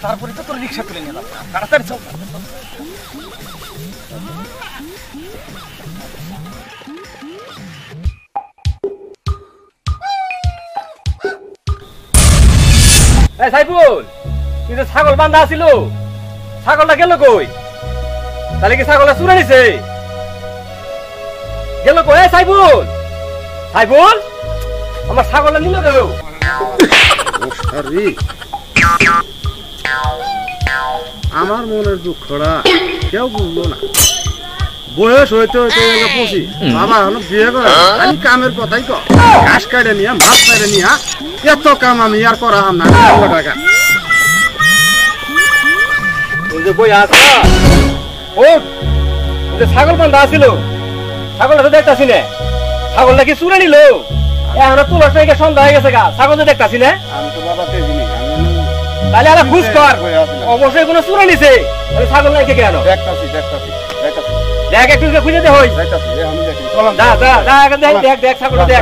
তারপরে তো তোর রিকশা তুলে নিলাম তাড়াতাড়ি চল এই সাইফুল তুই যে ছাগল বান্ধা ছিল ছাগলটা গেল কই তাহলে কি ছাগলটা চুরে নিছে গেল কই এই সাইফুল সাইফুল আমার ছাগলটা নিল গেল সরি আমার মনের দুঃখটা কেউ বুঝলো না বয়স হইতে হইতে পৌঁছি বাবা হলো বিয়ে করে আমি কামের কথাই কর ঘাস কাটে নিয়ে ভাত কাটে নিয়ে এত কাম আমি আর করা হাম না টাকা ছাগল বান্ধা ছিল ছাগলটা তো দেখতাছি না ছাগলটা কি চুরে নিল এখন তুলার থেকে সন্ধ্যা হয়ে গেছে গা ছাগল তো দেখতাছি না আমি তো বাবা তেজিনি তাহলে আরে খুশ কর অবশ্যই কোনো চুরে নিছে তাহলে ছাগল নাই কে কেন দেখতাছি দেখ একটু খুঁজে দে হই আমি দেখি দেখ দেখ ছাগলটা দেখ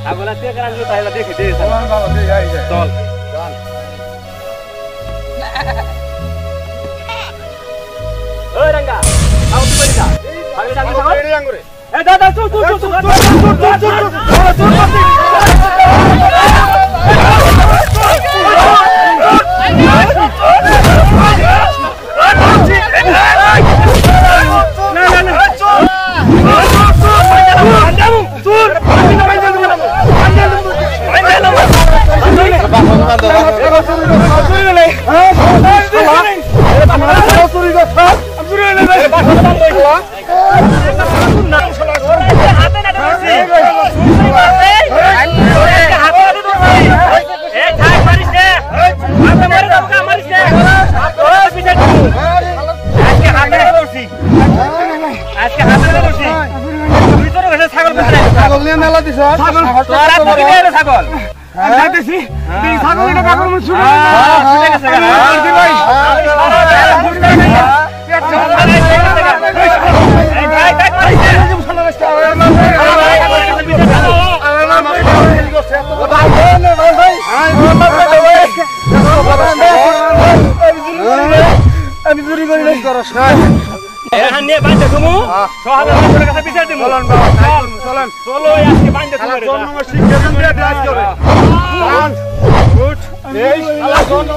ছাগল আছে কেন আনলো তাহলে দেখে দে বাবা দে যাই চল ওই রঙ্গা আউ তুই বলি যা ছাগল ডাঙ্গি ছাগল এই ডাঙ্গরে এ দাদা চল ছাগল নিয়ে মেলা দিছ ছাগল আমি চুরি করি নিয়ে বাঁধতে তুমি 6000 টাকার কাছে বিচার দিমু চলুন বাবা চলুন চলো আজকে বাঁধতে তুমি জন্ম শিক্ষা কেন্দ্রে কাজ করে গুড এই শালা জন্ম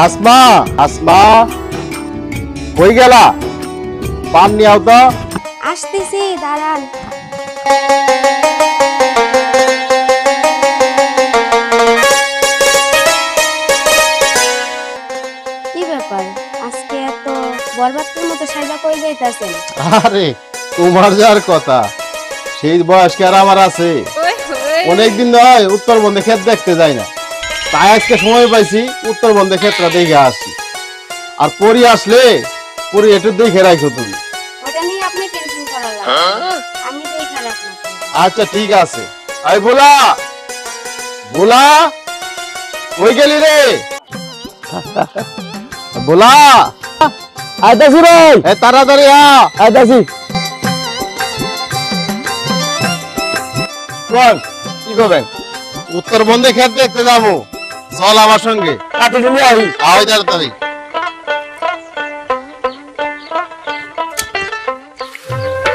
আসমা আসমা কই গেলা পান নিয়ে আও তো আসতেছি দাঁড়ান কি ব্যাপার আজকে এত বরবাদের মতো সাজা কই যাইতাছেন আরে তোমার যার কথা সেই বয়স কি আর আমার আছে অনেকদিন নয় উত্তরবঙ্গে ক্ষেত দেখতে যাই না তাই আজকে সময় পাইছি উত্তরবঙ্গে ক্ষেত্রে দেখে আসি। আর পরি আসলে পরি একটু দেখে রাখো তুমি। ওটা নিয়ে আপনি টেনশন করার লাগে না। আমি দেখে রাখবো। আচ্ছা ঠিক আছে। আই ভোলা ভোলা কই গেলি রে? ভোলা আইতাছি রে, এ তাড়াতাড়ি আইতাছি। বল কি করবেন? উত্তরবঙ্গে ক্ষেত দেখতে যাবো, চল আমার সঙ্গে। কাটি নিয়ে আই। আয় তাড়াতাড়ি।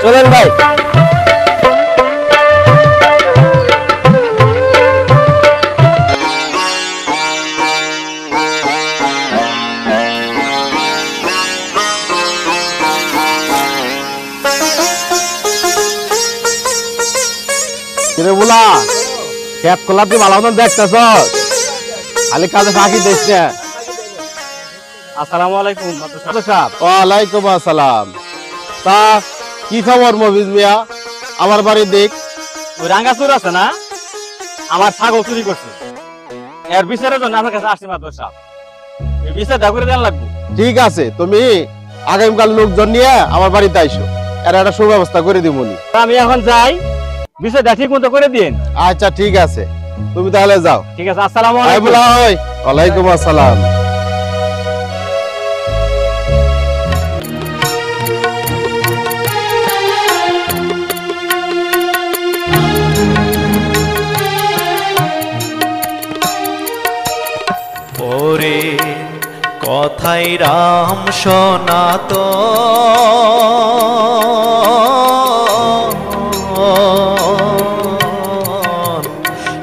চলেন ভাই। কিরে বলা ক্যাপ কলা তুই ভালো মতন দেখতেছ, খালি কাজে ফাঁকি দিস না। আসসালামু আলাইকুম সাহেব। ওয়ালাইকুম আসসালাম। তা কি খবর মফিজ মিয়া? আমার বাড়ি দেখ। ওই রাঙ্গাচুর আছে না, আমার ছাগল চুরি করছে। এর বিচারের জন্য আমার কাছে আসছে মাত্র সাহেব। এই বিচারটা করে দেওয়া লাগবে। ঠিক আছে, তুমি আগামীকাল লোকজন নিয়ে আমার বাড়িতে আইসো, এর একটা সুব্যবস্থা করে দিবনি। আমি এখন যাই, বিচারটা ঠিক মতো করে দিন। আচ্ছা ঠিক আছে, তুমি তাহলে যাও। ঠিক আছে, আসসালামু আই আলাইকুম। বলা হয়। ওয়ালাইকুম আসসালাম। ওরে কথাই রাম সনাত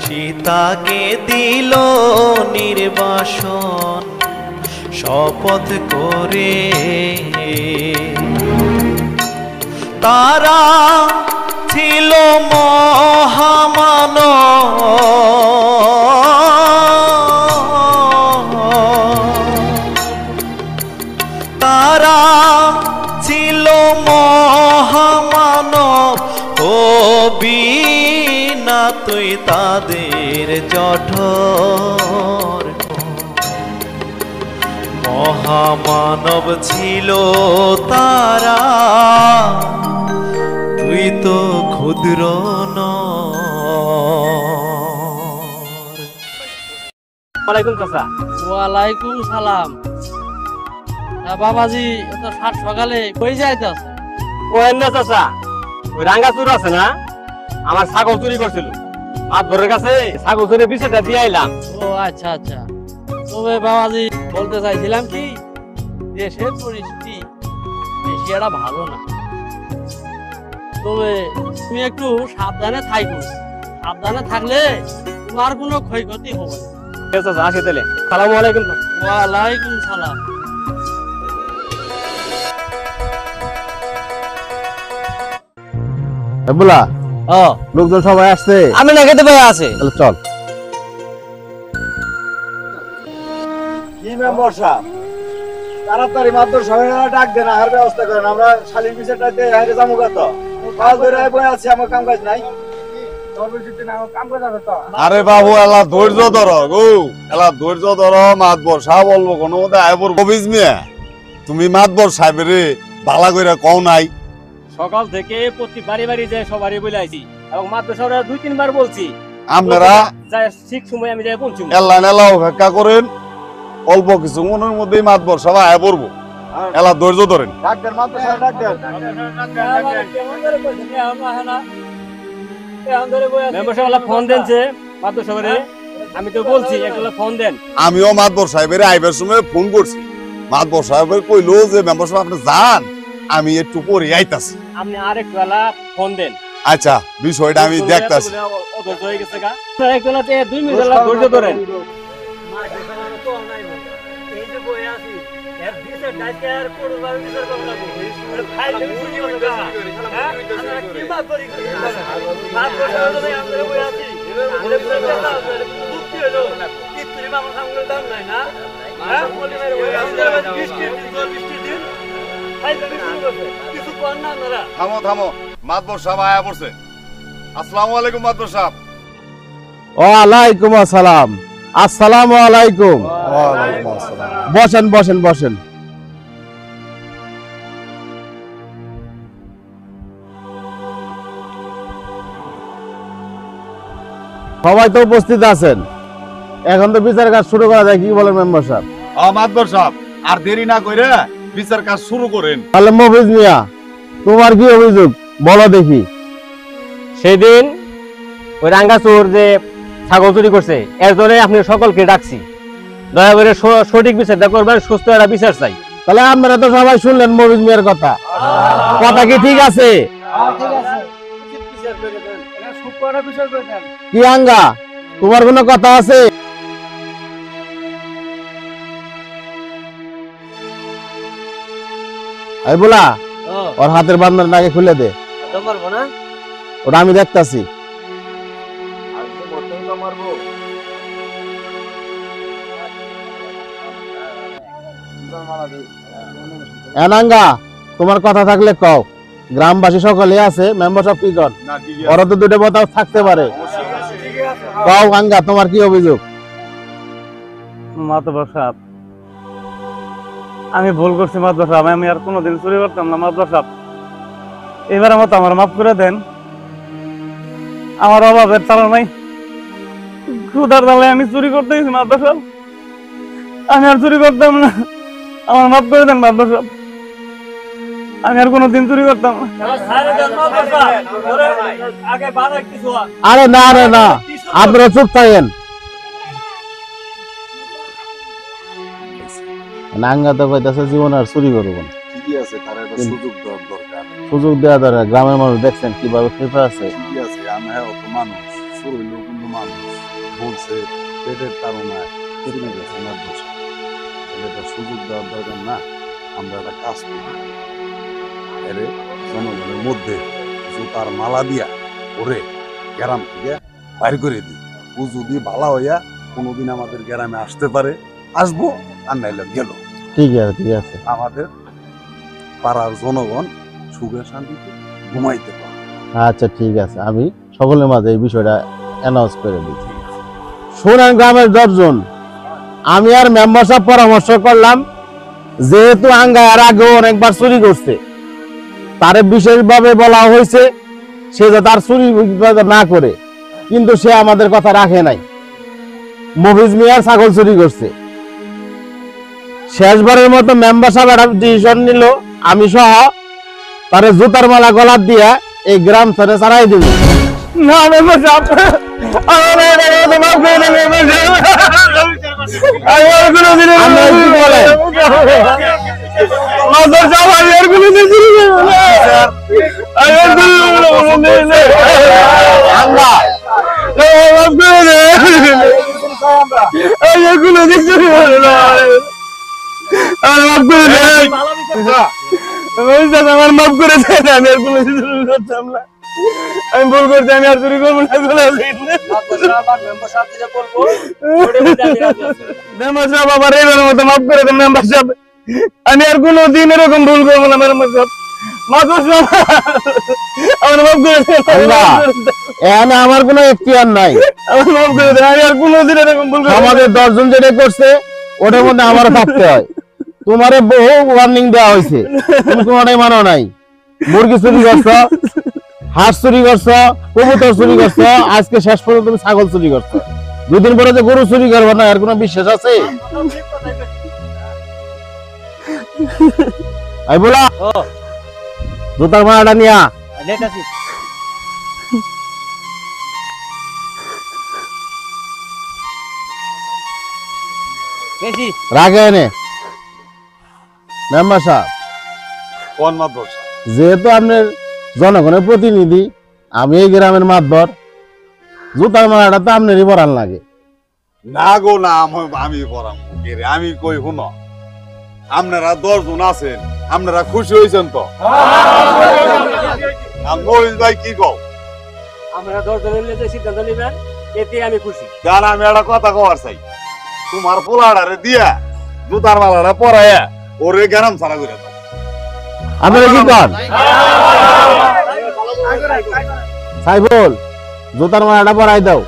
সীতাকে দিল নির্বাসন শপথ করে, তারা ছিল মহামানব, তারা ছিল মহামানব, হবি না তুই তাদের জঠর। মহামানব ছিল তারা, তুই তো ক্ষুদ্র ওয়ালাইকুম চাচা। ওয়ালাইকুম সালাম। বাবাজি এত সাত সকালে কই যাইতাছ? ওই না চাচা, ওই রাঙ্গাচুর আছে না, আমার ছাগল চুরি করছিল। মাতবরের কাছে ছাগল চুরি বিচারটা দিয়ে আইলাম। ও আচ্ছা আচ্ছা। তবে বাবাজি বলতে চাইছিলাম কি, দেশের পরিস্থিতি বেশি একটা ভালো না। তবে তুমি একটু সাবধানে থাকো, সাবধানে থাকলে তোমার কোনো ক্ষয়ক্ষতি হবে না। ঠিক আছে চাচা, আসি তাহলে। সালামু আলাইকুম। ওয়ালাইকুম সালাম। বলা ও লোকজন সবাই আসছে, আমি না খেতে পাই আছে। তাহলে চল। কি মেম্বার সাহেব, তাড়াতাড়ি মাত্র সবাই ডাক দেন, আর ব্যবস্থা করেন। আমরা শালীর বিচারটাতে হাইরে যাবো কত কাজ ধরে বই আছি, আমার কাম কাজ নাই। আরে বাবু এলা ধৈর্য ধরো গো, এলা ধৈর্য ধরো। মাতবর সাহেব বলবো কোনো মতে আইবর কবিজ মিয়া, তুমি মাতবর সাহেবের বালা কইরা কও নাই? সকাল থেকে প্রতি বাড়ি বাড়ি যায় সবারই বলে আইছি, এবং মাত্র সবাই 2-3 বার বলছি। আপনারা যায় ঠিক সময় আমি যাই পৌঁছি। এলা নেলা অপেক্ষা করেন, অল্প কিছু মনের মধ্যেই মাতবর সবাই আয় পড়বো। এলা ধৈর্য ধরেন। ডাক দেন মাত্র সবাই ডাক দেন। মেম্বার সাহেব ফোন দেনছে মাত্র সবারে, আমি তো বলছি একটা ফোন দেন। আমিও মাতবর সাহেবের আইবার সময় ফোন করছি, মাতবর সাহেবের কইলো যে মেম্বার সাহেব আপনি যান, আমি একটু পরে আইতাছি। আপনি আরেকটু বেলা ফোন দেন। আচ্ছা বিষয়টা আমি দেখতাছি। অধৈর্য হয়ে গেছে গা, একটু 2 মিনিট ধৈর্য ধরেন। থামো থামো, মাতবর সাহেব আয়া পড়ছে। আসসালামু আলাইকুম মাতবর সাহেব। ওয়ালাইকুম আসসালাম। আসসালামু আলাইকুম। ওয়ালাইকুম আসসালাম। বসেন বসেন বসেন। সবাই তো উপস্থিত আছেন, এখন তো বিচার কাজ শুরু করা যায়, কি বলেন মেম্বার সাহেব? মাতবর সাহেব, আর দেরি না করে বিচার কাজ শুরু করেন। তাহলে মফিজ মিয়া, তোমার কি অভিযোগ বলো দেখি। সেদিন ওই রাঙ্গাচুর যে ছাগল চুরি করছে এর জন্য আপনি সকলকে ডাকছি, দয়া করে সঠিক বিচারটা করবেন, সুস্থ একটা বিচার চাই। তাহলে আপনারা তো সবাই শুনলেন মফিজ মিয়ার কথা, কথা কি ঠিক আছে? কি আঙ্গা, তোমার কোনো কথা আছে? এই বলা, ওর হাতের বান্ধার নাকে খুলে দে, ওটা আমি দেখতাছি। এনাঙ্গা, তোমার কথা থাকলে কও, গ্রামবাসী সকলে আছে, মেম্বার সব কি কর, ওরা তো দুটো কথা থাকতে পারে। কও আঙ্গা, তোমার কি অভিযোগ? মাতবর সাহেব, আমি ভুল করছি মাতবর সাহেব, আমি আর কোনোদিন চুরি করতাম না মাতবর সাহেব, এবারের মতো আমার মাফ করে দেন। আমার অভাবের চালা নাই, ক্ষুধার জ্বালায় আমি চুরি করতে গেছি মাতবর সাহেব, আমি আর চুরি করতাম না, আমার মাফ করে দেন মাতবর সাহেব, আমি আর কোনোদিন চুরি করতাম না। আরে না রে না, আপনারা চুপ থাকেন। নাঙ্গা তো কইতাছে জীবন আর চুরি করবো না, ঠিকই আছে, তার একটা সুযোগ দেওয়ার দরকার। সুযোগ দেওয়া দরকার। গ্রামের মানুষ দেখছেন কিভাবে খেপে আছে। ঠিকই আছে, আমি অত মানুষ, শুরু হইলেও কিন্তু মানুষ বলছে পেটের তাড়নায় চুরি গেছে মাতবর সাহেব, এটা সুযোগ দেওয়ার দরকার না? আমরা একটা কাজ করি, এরে জনগণের মধ্যে জুতার মালা দিয়া ওরে গ্রাম থেকে বাইর করে দিই। ও যদি ভালো হইয়া কোনোদিন আমাদের গ্রামে আসতে পারে আসবো, আর নাইলে গেল। ঠিক আছে ঠিক আছে, আমাদের পাড়ার জনগণ সুখে শান্তিতে ঘুমাইতে পারে। আচ্ছা ঠিক আছে, আমি সকলের মাঝে এই বিষয়টা অ্যানাউন্স করে দিচ্ছি। শুনেন গ্রামের 10 জন, আমি আর মেম্বার সাহেব পরামর্শ করলাম, যেহেতু আঙ্গা এর আগেও অনেকবার চুরি করছে, তারে বিশেষভাবে বলা হয়েছে সে যাতে আর চুরি না করে, কিন্তু সে আমাদের কথা রাখে নাই। মফিজ মিয়ার ছাগল চুরি করছে। শেষবারের মতো মেম্বার সাহেব একটা ডিসিশন নিল, আমি সহ তারে জুতার মালা গলার দিয়া এই গ্রাম ছেড়ে ছাড়াই দিব। না মেম্বার সাহেব, আমার এটা মাফ করে দেন মেম্বার সাহেব, আমি আর কোনোদিন আমরা কি বলেন? মাতবর সাহেব, আমি আর কোনোদিন চুরি করবো না, আমি আর কোনোদিন আঙ্গা, মাফ করে দেন, আমি আর কোনোদিন চুরি করবো না, আমার মাফ করে দেন, আমার মাফ করে দেন, আমি আর কোনোদিন চুরি করতাম না, আমি ভুল করছি, আমি আর চুরি করবো না। মেম্বার সাহেব, আবার এবার মতো মাফ করে দেন মেম্বার সাহেব, আমি আর কোনোদিন এরকম ভুল করবো না মেম্বার সাহেব, মাতবর সাহেব আমার মাফ করে দেন, আল্লাহ, এখানে আমার কোনো এখতিয়ার নাই, আমার মাফ করে দেন, আমি আর কোনোদিন এরকম ভুল করবো না। আমাদের 10 জন যেটা করছে ওটার মধ্যে আমারও থাকতে হয়। তোমারে বহু ওয়ার্নিং দেওয়া হয়েছে, তুমি কোনোটাই মানো নাই। মুরগি চুরি করছো, হাঁস চুরি করছো, কবুতর চুরি করছো, আজকে শেষ পর্যন্ত তুমি ছাগল চুরি করছো। 2 দিন পরে যে গরু চুরি করবে না, এর কোনো বিশ্বাস আছে? এই বলা, জুতার মালাটা নিয়া রাখে এনে। মেম্বার সাহেব, কোন মাতবর সাহেব? যেহেতু আপনার জনগণের প্রতিনিধি, আমি এই গ্রামের মাতবর, জুতার মালাটা তো আপনারই পরান লাগে। না গো না, আমি পড়াম, আমি কই শুনো, আপনারা 10 জন আছেন, আপনারা খুশি হয়েছেন তো? মহিষ ভাই কি কও? আমরা 10 জনের যে সিদ্ধান্ত নেবেন এতে আমি খুশি। জান, আমি একটা কথা কওয়ার চাই, তোমার পোলাডারে দিয়া জুতার মালাটা পরাইয়া ওরে গ্রাম ছাড়া করে দাও। আপনারা কি কন? সাইফুল, জুতার মালাটা পরাই দাও।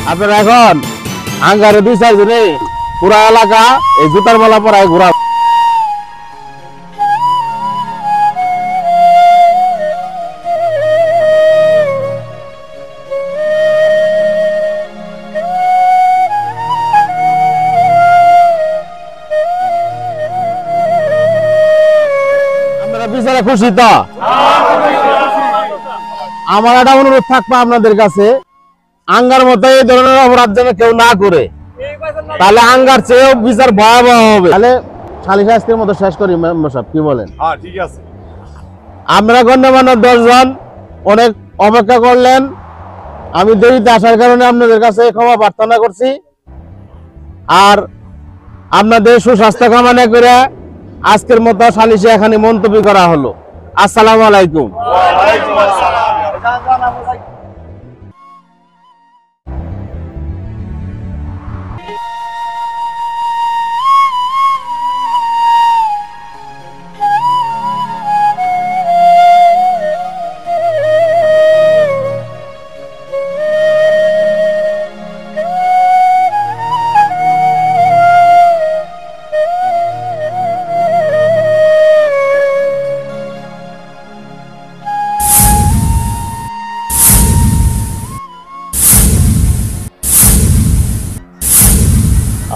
আপনারা এখন আঙ্গারে 2-4 জনে পুরা এলাকা এই জুতার মালা পরায় ঘোরা। আপনারা বিচারে খুশি তো? আমার একটা অনুরোধ থাকবে আপনাদের কাছে, আঙ্গার মতো এই ধরনের অপরাধ যেন কেউ না করে, তাহলে আঙ্গার চেয়েও বিচার ভয়াবহ হবে। তাহলে সালিশ আজকের মতো শেষ করি মেম্বার সাহেব, কি বলেন? হ্যাঁ ঠিক আছে। আপনারা গণ্যমান্য 10 জন অনেক অপেক্ষা করলেন, আমি দেরিতে আসার কারণে আপনাদের কাছে ক্ষমা প্রার্থনা করছি। আর আপনাদের সুস্বাস্থ্য কামনা করে আজকের মতো সালিশে এখানে মন্তব্য করা হলো। আসসালামু আলাইকুম।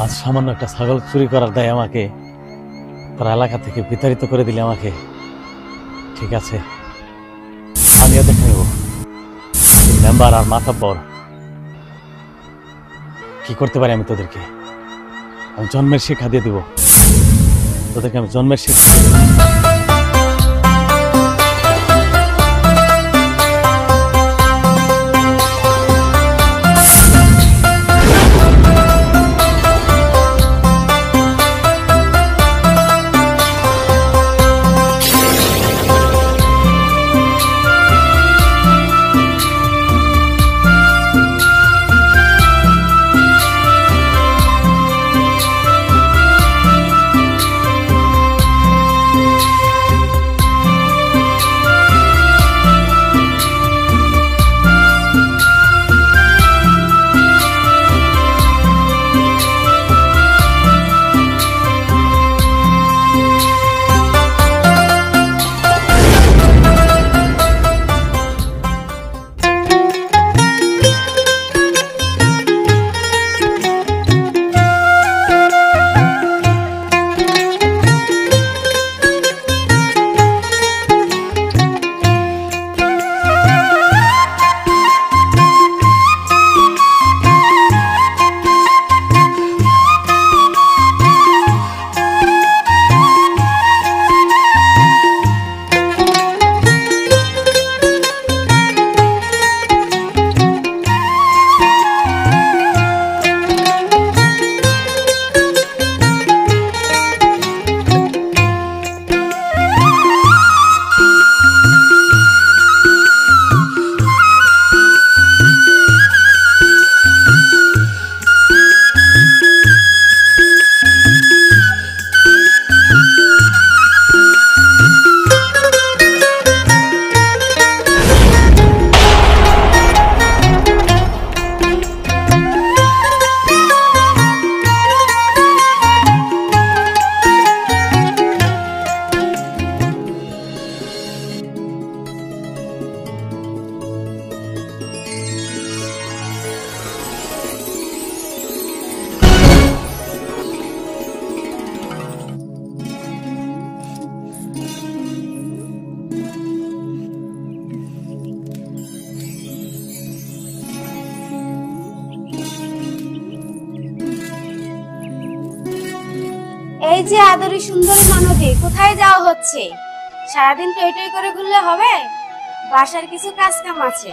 আজ সামান্য একটা ছাগল চুরি করার দায় আমাকে তার এলাকা থেকে বিতাড়িত করে দিলে আমাকে, ঠিক আছে আমিও দেখে নেব মেম্বার আর মাথাব্বর কি করতে পারি। আমি তোদেরকে আমি জন্মের শিক্ষা দিয়ে দিব, তোদেরকে আমি জন্মের শিক্ষা দিয়ে দেব। এই যে আদরি সুন্দরী মানবী, কোথায় যাওয়া হচ্ছে? সারাদিন টই টই করে ঘুরলে হবে? বাসার কিছু কাজ কাম আছে।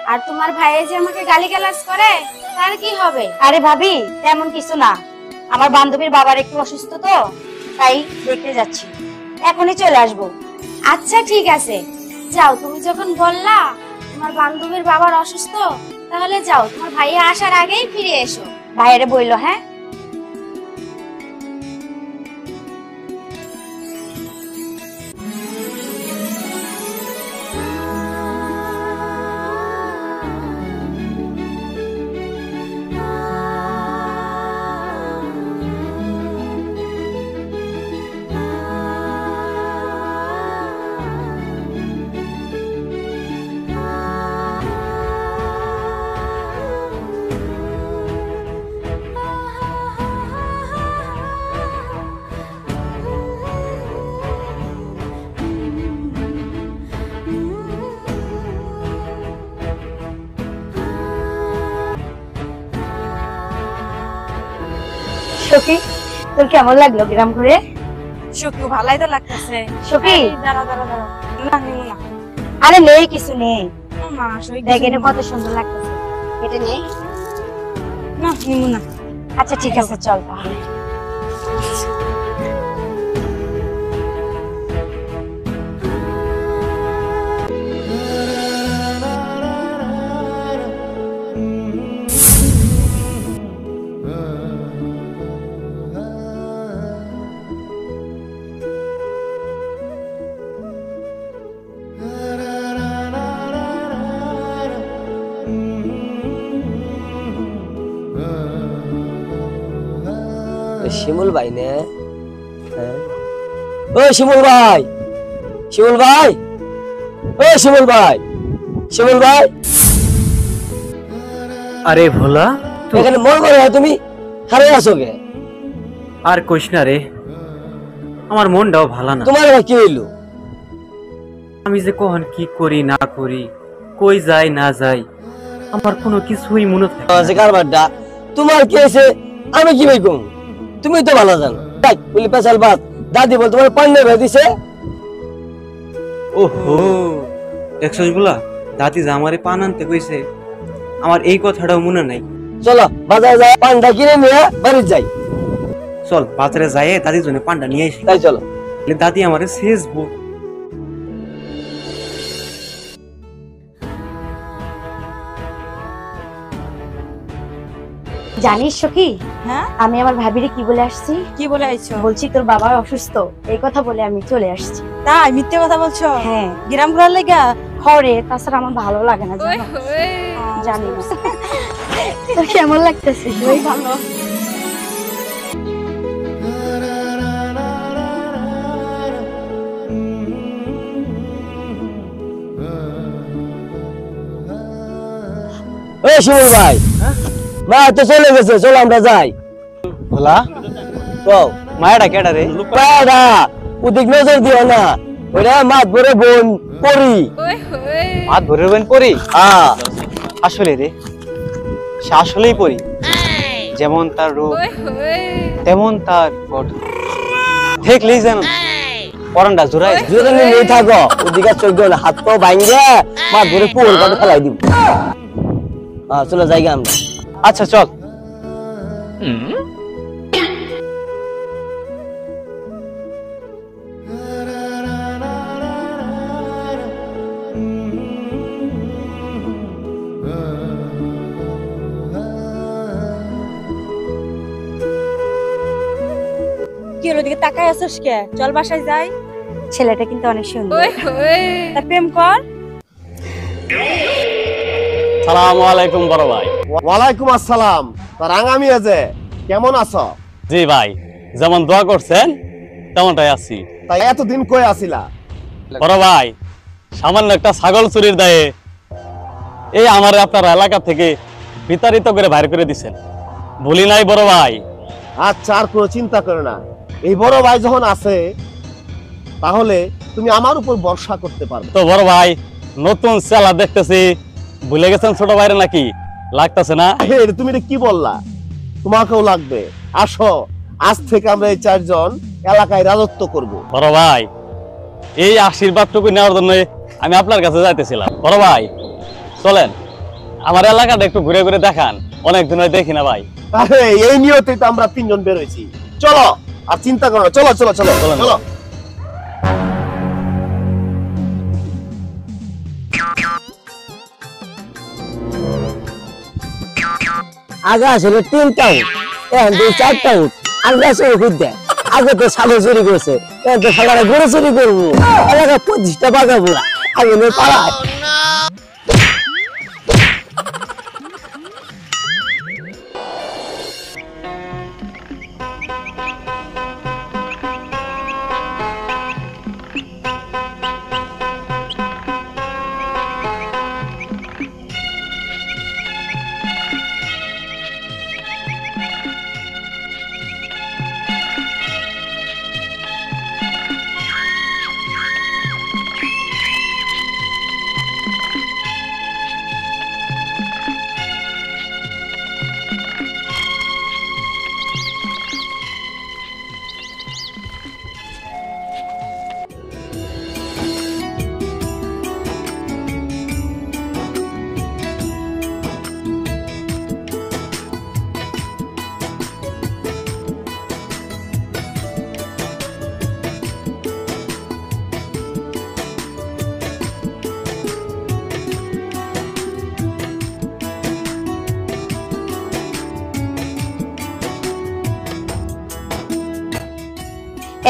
আর তোমার ভাইয়ে যে আমাকে গালিগালাজ করে, তার কি হবে? আরে ভাবি, তেমন কিছু না, আমার বান্ধবীর বাবার একটু অসুস্থ তো, তাই দেখতে যাচ্ছি, এখনই চলে আসবো। আচ্ছা ঠিক আছে, যাও। তুমি যখন বললা তোমার বান্ধবীর বাবার অসুস্থ, তাহলে যাও, তোমার ভাইয়া আসার আগেই ফিরে এসো। ভাইয়েরে বইলো, হ্যাঁ? সখী, তোর কেমন লাগলো গ্রাম ঘুরে? সুখু ভালোই তো লাগতেছে। সখী, দাঁড়া দাঁড়া দাঁড়া, না নিমু না। আরে নেই কিছু নেই, না আসলে দেখ এটা কত সুন্দর লাগতেছে, এটা নেই। না নিমু না। আচ্ছা ঠিক আছে, চল তাহলে। শিমুল ভাই নে? ও শিমুল ভাই, শিমুল ভাই, ও শিমুল ভাই, শিমুল ভাই। আরে ভোলা, এখানে মন করে তুমি হারে আসো কে? আর কইস না রে, আমার মনটাও ভালো না। তোমার ভাই কি হইলো? আমি যে কখন কি করি না করি, কই যাই না যাই, আমার কোনো কিছুই মনে থাকে না। কারবারটা তোমার কি হয়েছে আমি কি ভাই কম? তুমি তো ভালো জানো। দেখ বলি পেশাল বাদ, দাদি বল তোমার পান্ডে ভাই দিছে। ওহো, দেখছস বলা, দাদি যে আমারে পান আনতে কইছে, আমার এই কথাটাও মনে নাই। চলো বাজারে যাই, পান্ডা কিনে নিয়ে বাড়ি যাই। চল বাজারে যাই, দাদির জন্য পান্ডা নিয়ে আসি। তাই চলো। দাদি আমারে শেষবো। জানিস সখী, হ্যাঁ আমি আমার ভাবিরে কি বলে আসছি? কি বলে আইছো? বলছি তোর বাবা অসুস্থ, এই কথা বলে আমি চলে আসছি। তাই মিথ্যে কথা বলছো? হ্যাঁ, গ্রাম ঘোরার লাগা? হরে, তাছাড়া আমার ভালো লাগে না জানো। জানি না তোর কেমন লাগতেছে? ওই ভালো। ওই শিমুল ভাই, মা তো চলে গেছে, চলো আমরা যাই। ভোলা, কও মায়াটা কেডা রে? পায়রা ওদিক নজর দিও না, ওরা মাত ভরে বোন পরি। হাত ধরে বেন পরি? হ্যাঁ আসলে রে, সে আসলেই পরি। যেমন তার রূপ তেমন তার গঠন, দেখলেই যেন পরানটা জোড়ায়। জোরে নিয়ে থাকো, ওদিকে চোখ দিও না, হাত পাও ভাঙ্গে মাত ভরে পোল কাটে ফেলাই দিব। হ্যাঁ চলো জায়গা আমরা। আচ্ছা চল। কি হলো, দিকে তাকায় আছিস কে? চল বাসায় যাই। ছেলেটা কিন্তু অনেক সুন্দর। তা প্রেম কর। সালামু আলাইকুম বড় ভাই। ওয়ালাইকুম আসসালাম। তা রাঙা মিয়া যে কেমন আছো? জি ভাই, যেমন দোয়া করছেন তেমনটাই আছি। তাই এতদিন কই আছিলা? বড় ভাই, সামান্য একটা ছাগল চুরির দায়ে এই আমার আপনার এলাকা থেকে বিতাড়িত করে বাইর করে দিছেন, ভুলি নাই বড় ভাই। আচ্ছা, আর কোনো চিন্তা করো না, এই বড় ভাই যখন আছে তাহলে তুমি আমার উপর ভরসা করতে পারবে। তো বড় ভাই, নতুন চেলা দেখতেছি, ভুলে গেছেন ছোট ভাইরে নাকি? লাগতেছে না? তুমি এটা কি বললা? তোমাকেও লাগবে। আসো, আজ থেকে আমরা এই চারজন এলাকায় রাজত্ব করব। বড় ভাই, এই আশীর্বাদটুকু নেওয়ার জন্য আমি আপনার কাছে যাইতেছিলাম। বড় ভাই চলেন, আমার এলাকাটা একটু ঘুরে ঘুরে দেখান, অনেক দিন দেখি না ভাই। আরে এই নিয়তেই তো আমরা তিনজন বের হয়েছি। চলো, আর চিন্তা করো না, চলো চলো চলো চলো। আগে আসলে 3টা উঠ, এখন 4টা উঠ। আগে আসলে খুঁজ দেয়, আগে তো ছাগল চুরি করছে, এখন তো সকালে গরু চুরি করবো। এলাকা 25টা বাঘা বুড়া আগে নিয়ে পালায়।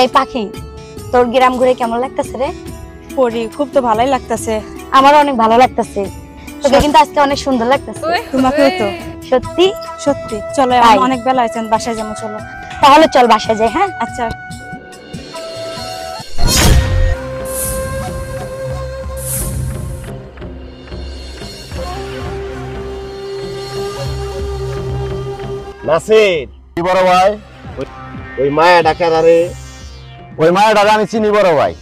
এই পাখি, তোর গ্রাম ঘুরে কেমন লাগতেছে রে? পরি, খুব তো ভালোই লাগতেছে। আমারও অনেক ভালো লাগতেছে। তোকে কিন্তু আজকে অনেক সুন্দর লাগতেছে। তোমাকেও তো। সত্যি সত্যি। চলো, তাই? অনেক বেলা হয়েছে, বাসায় যাবো। চলো তাহলে চল বাসায় যাই। হ্যাঁ আচ্ছা। নাসির, কি বড় ভাই? ওই মায়া ডাকার আরে, ওই মায়াটারে আমি চিনি বড় ভাই।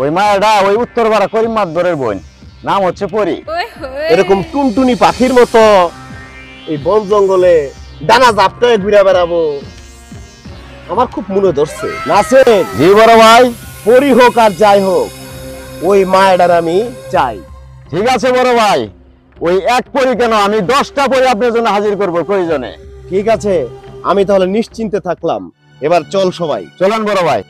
ওই মায়াটা ওই উত্তরপাড়া করিম মাদবরের বোন, নাম হচ্ছে পরি। এরকম টুনটুনি পাখির মতো এই বন জঙ্গলে ডানা জাপটায় ঘুরে বেড়াবো, আমার খুব মনে ধরছে। নাসির, জি বড় ভাই। পরি হোক আর যাই হোক, ওই মায়াটার আমি চাই। ঠিক আছে বড় ভাই, ওই এক পরি কেন, আমি 10টা পরি আপনার জন্য হাজির করবো প্রয়োজনে। ঠিক আছে, আমি তাহলে নিশ্চিন্তে থাকলাম। এবার চল সবাই, চলেন বড় ভাই।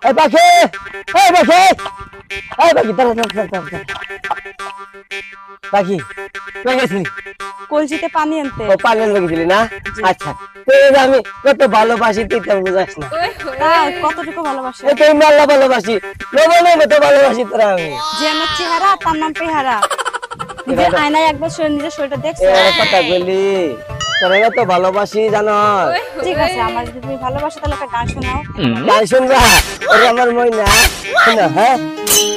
এই পাখি, এই পাখি, এই পাখি, দাঁড়া দাঁড়া দাঁড়া দাঁড়া। পাখি কই গেছিলি? কলসিতে পানি আনতে। ও পানি আনতে গেছিলি না? আচ্ছা, তুই যে আমি কত ভালোবাসি তুই তো বুঝাস না। তাই? কতটুকু ভালোবাসে? এই তুই মাল্লা ভালোবাসি, লবণের মতো ভালোবাসি তোরা আমি। যে আমার চেহারা, তার নাম পেহারা। নিজের আয়নায় একবার নিজের শরীরটা দেখছো? কথা বলি, তোরা তো ভালোবাসি জানো। ঠিক আছে, আমার যদি তুমি ভালোবাসো তাহলে একটা গান শোনাও। গান শুনবা? ওরে আমার মইনা শোনা। হ্যাঁ,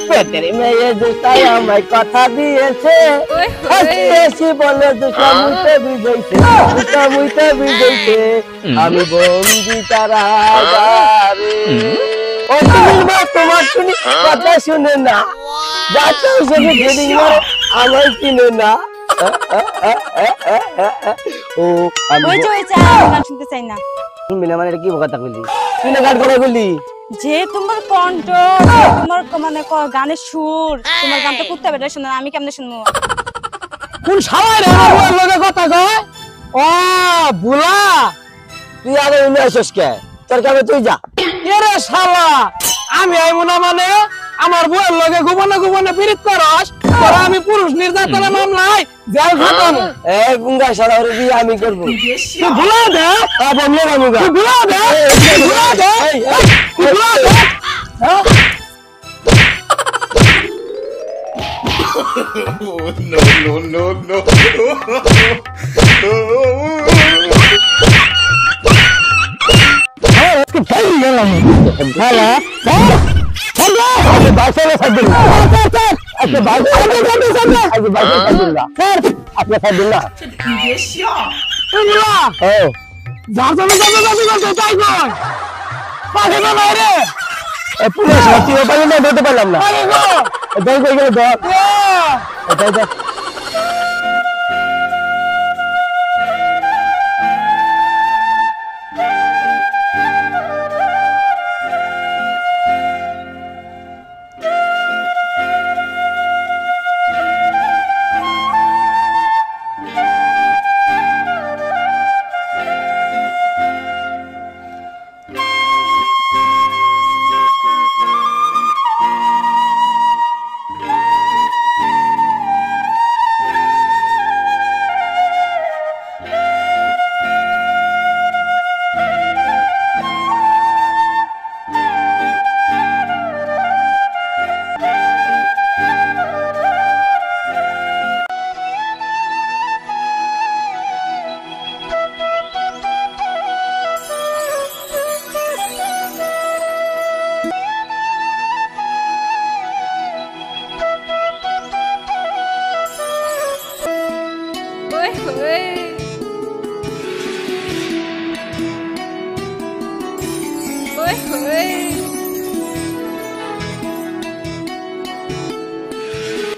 পেটের মেয়ে দুটাই আমায় কথা দিয়েছে, হাসি বলে দুটা মুইতে বিজইছে, দুটা মুইতে বিজইছে, আমি বন্দি তারা বারে। ও তুমি মা, তোমার শুনি কথা শুনে না, যাতে শুনে ফিলিং মারে আমায় কিনে না। ও আমি ওই যে গান শুনতে চাই না। তুমি না মানে কি কথা বলি? তুই না গান করে বলি যে তোমার কণ্ঠ, তোমার মানে গানের সুর, তোমার গানটা করতে হবে, শুনো। আমি কেমনে শুনবো? কোন শালা রে আমার লগে কথা কয়? ও বুলা, তুই আগে উনি আসিস কে? তোর কাছে তুই যা। কে রে শালা? আমি আইমু না মানে আমার বউয়ের লগে গোপনে গোপনে পীড়িত করস? তোরা আমি পুরুষ নির্যাতনের মামলায় জেল খাটাবো। এ গুঙ্গা শালা ওরে বিয়ে আমি করব। তুই ভুলা দে, বমলে গামুগা। তুই ভুলা দে, ভুলা দে, তুই ভুলা দে। হ্যাঁ? ধরতে পারলাম না।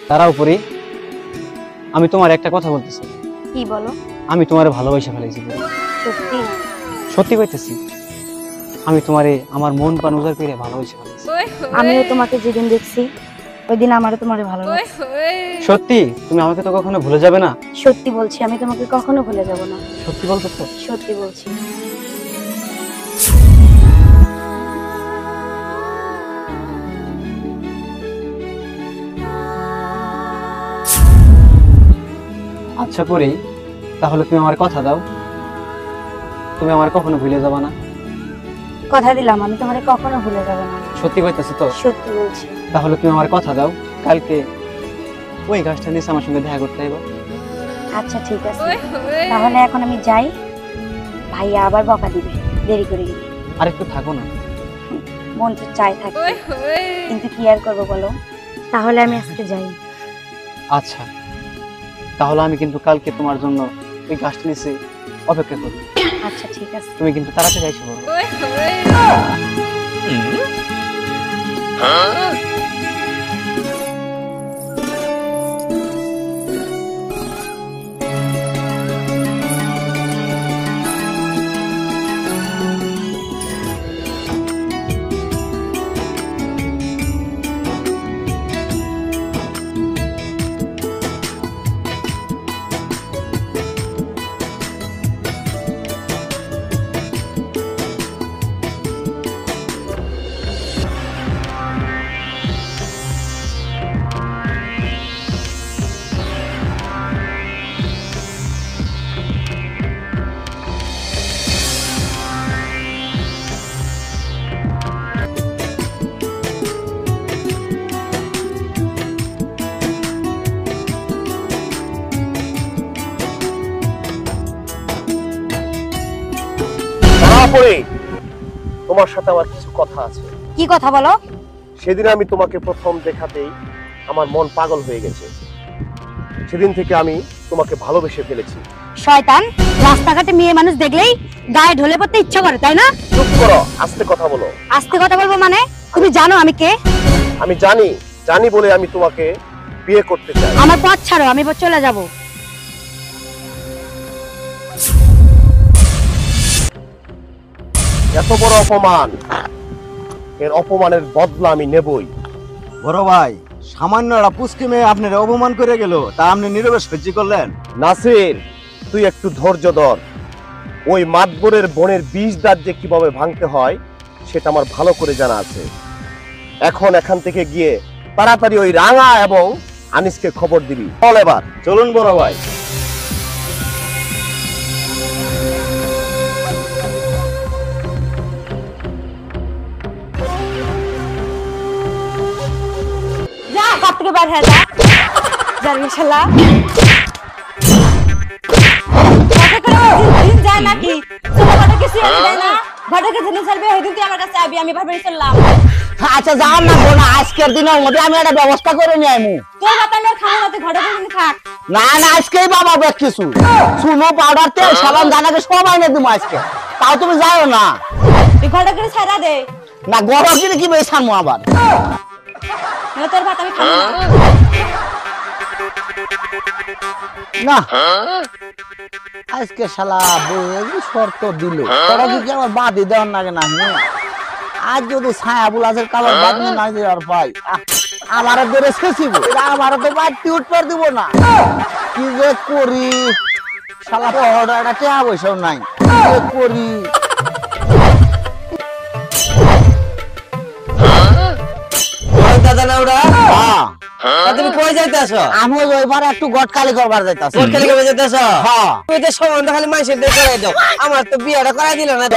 তার উপরে আমি তোমার একটা কথা বলতেছি। কি বলো? আমি তোমারে ভালোবাসা ফেলাইছি পরি। সত্যি? সত্যি কইতেছি, আমি তোমারে আমার মন প্রাণ উজাড় করে ভালোবাসা ফেলাইছি। আমিও তোমাকে যেদিন দেখছি ওই দিন আমারও তোমারে ভালো লাগছে। সত্যি? তুমি আমাকে তো কখনো ভুলে যাবে না? সত্যি বলছি, আমি তোমাকে কখনো ভুলে যাব না। সত্যি বলতেছো? সত্যি বলছি। আচ্ছা পরি, তাহলে তুমি আমার কথা দাও, তুমি আমার কখনো ভুলে যাবে না? কথা দিলাম আমি তোমারে কখনো ভুলে যাব না। সত্যি কইতেছো তো? সত্যি বলছি। তাহলে তুমি আমার কথা দাও, কালকে ওই গাছটা নিচে আমার সঙ্গে দেখা করতে আইবা। আচ্ছা ঠিক আছে, তাহলে এখন আমি যাই, ভাইয়া আবার বকা দিবে দেরি করে গেলে। আর একটু থাকো না। মন তো চাই থাকে, কিন্তু কি আর করবো বলো। তাহলে আমি আজকে যাই। আচ্ছা, তাহলে আমি কিন্তু কালকে তোমার জন্য ওই গাছটা নিচে অপেক্ষা করব। আচ্ছা ঠিক আছে। তুমি কিন্তু তাড়াতাড়ি এসে পড়ো। তোমার সাথে আমার কিছু কথা আছে। কি কথা বলো? সেদিন আমি তোমাকে প্রথম দেখাতেই আমার মন পাগল হয়ে গেছে। সেদিন থেকে আমি তোমাকে ভালোবেসে ফেলেছি। শয়তান, রাস্তাঘাটে মেয়ে মানুষ দেখলেই গায়ে ঢলে পড়তে ইচ্ছা করে, তাই না? চুপ করো, আস্তে কথা বলো। আস্তে কথা বলবো মানে? তুমি জানো আমি কে? আমি জানি বলে আমি তোমাকে বিয়ে করতে চাই। আমার পথ ছাড়ো, আমি এবার চলে যাব। এত বড় অপমান, এর অপমানের বদলা আমি নেবই। বড় ভাই, সামান্য একটা পুষ্কি মেয়ে আপনার অপমান করে গেল, তা আপনি নীরবে সহ্য করলেন? নাসির, তুই একটু ধৈর্য ধর। ওই মাতবরের বনের বীজ দাঁত যে কিভাবে ভাঙতে হয় সেটা আমার ভালো করে জানা আছে। এখন এখান থেকে গিয়ে তাড়াতাড়ি ওই রাঙা এবং আনিসকে খবর দিবি। চল এবার। চলুন বড় ভাই। যা ঘর থেকে বের হয়ে যা। জানি শালা কত করে দিন যায় নাকি? তোর কথা কিছু আমি দেয় না। ঘরে থেকে জিনিস ছাড়বে ওই দিন তুই আমার কাছে আবি, আমি ভাবে চললাম। আচ্ছা যাও না বোনা, আজকের দিনের মধ্যে আমি একটা ব্যবস্থা করে নিয়ে আইমু। তোর কথা আমি আর খাবো না, তুই ঘরে থেকে থাক। না না, আজকেই বাবা বেশ কিছু শুনো, পাউডার তেল সাবান জানাকে সব আইনে দিবো আজকে। তাও তুমি যাও না। তুই ঘরে থেকে ছাড়া দে না, গরম কিনে কি বেশ আনবো আবার। তোর ভাত আমি খাবো না। আজকে শালা বই শর্ত দিল, তোরা কি আমার বাদি দেওয়ার লাগে না? আজ যদি ছায়া বুলাজের কালার বাদ না দেওয়ার পাই, আমার ধরে শেষিব, আমার তো বাড়তি উঠতে দিব না। কি যে করি, শালা পড়া একটা টেয়া পয়সাও নাই, কি যে করি। দাদা না ওরা? তুমি কই যাইতাছো? আমি ওইবার একটু গটকালি করবার যাইতাছি। গটকালি করবার যাইতাছো? হ্যাঁ। তুমি তো সম্বন্ধ খালি মাইসের দিয়ে করাই দাও, আমার তো বিয়েটা করাই দিল না।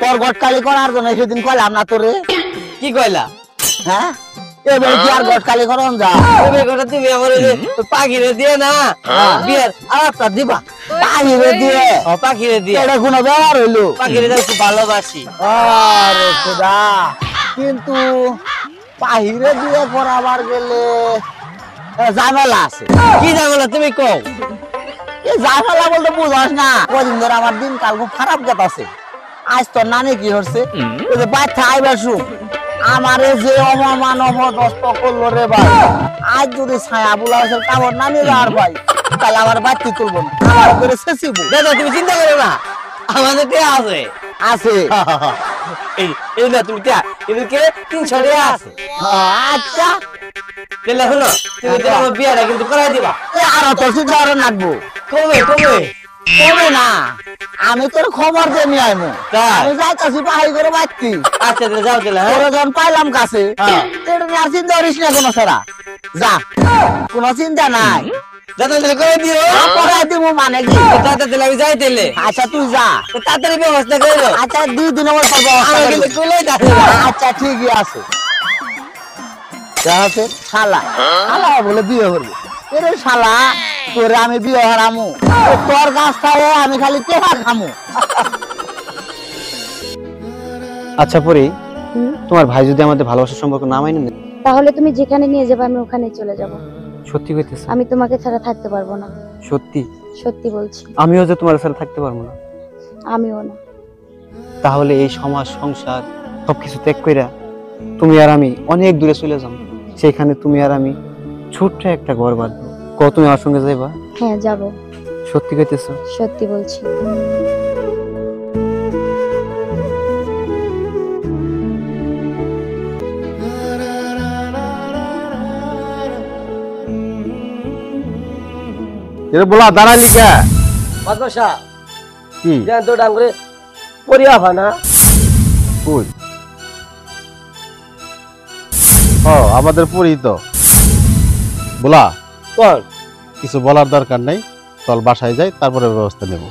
তোর গটকালি করার জন্য সেদিন কইলাম না তোরে? কি কইলা? হ্যাঁ, এবার কি আর গটকালি করন যা? তুমি আমার পাখিরে দিয়ে না বিয়ের আলাপটা দিবা। পাখিরে দিয়ে? পাখিরে দিয়ে এটা কোনো ব্যবহার হইলো? পাখিরে খুব ভালোবাসি। আরে খোদা, কিন্তু পাহিরে দিয়ে করাবার গেলে ঝামেলা আছে। কি ঝামেলা তুমি কও? এই ঝামেলা বলতে বুঝাস না, কদিন ধরে আমার দিন কাল খুব খারাপ গেতাছে। আজ তোর নানি কি হচ্ছে, ওই যে বাচ্চা আইবার সুখ আমারে যে অমানব দস্ত করলো রে ভাই, আজ যদি ছায়া বুলাসের কাপড় না নিয়ে যাওয়ার ভাই, তাহলে আমার বাড়তি তুলবো না, আমার করে শেষিব। দাদা তুমি চিন্তা করো না, আমাদের কে আছে আছে এই না তুমি কিন্তু কে 300 টাকা আছে। আচ্ছা তাহলে হলো তুমি তো আমার বিয়াটা কিন্তু করাই দিবা। আর অত চিন্তা করে রাখবো কবে কবে কবে না, আমি তোর খবর দিয়ে নিয়ে আইমু। আমি যাইতাছি পাহাড়ি করে বাড়তি। আচ্ছা তাহলে যাও তাহলে। তোরা যখন পাইলাম কাছে তোর আর চিন্তা করিস না কোনো ছাড়া, যা কোনো চিন্তা নাই। দাদা তাহলে করে দিও। করাই দিব মানে কি, দাদা তাহলে আমি যাই তাহলে। আচ্ছা তুই যা, তাড়াতাড়ি ব্যবস্থা করে দাও। আচ্ছা 2 দিনের মধ্যে ব্যবস্থা আমি করব। কিন্তু কইলেই যাচ্ছি। আচ্ছা ঠিকই আছে। যাচ্ছে শালা, শালা বলে বিয়ে করবো, এরে শালা তোরে আমি বিয়ে হারামু, তোর গাছ খাবো আমি খালি টেকা খামু। আচ্ছা পরি, তোমার ভাই যদি আমাদের ভালোবাসার সম্পর্ক না মাইনে নেয়, তাহলে তুমি যেখানে নিয়ে যাবে আমি ওখানে চলে যাব। সত্যি কইতেছ? আমি তোমাকে ছাড়া থাকতে পারবো না। সত্যি? সত্যি বলছি। আমিও যে তোমার সাথে থাকতে পারবো না। আমিও না। তাহলে এই সমাজ সংসার সবকিছু ত্যাগ কইরা তুমি আর আমি অনেক দূরে চলে যাব, সেখানে তুমি আর আমি ছোট্ট একটা ঘর বাঁধবো। তুমি আমার সঙ্গে যাইবা? হ্যাঁ যাব। সত্যি কইতেছ? সত্যি বলছি। এরে বলা দাঁড়ালি কে? বাদশা কি জান তো ডাঙ্গরে পরিয়া ভানা কই? ও আমাদের পরি তো। বলা কোন কিছু বলার দরকার নাই, চল বাসায় যাই, তারপরে ব্যবস্থা নেব।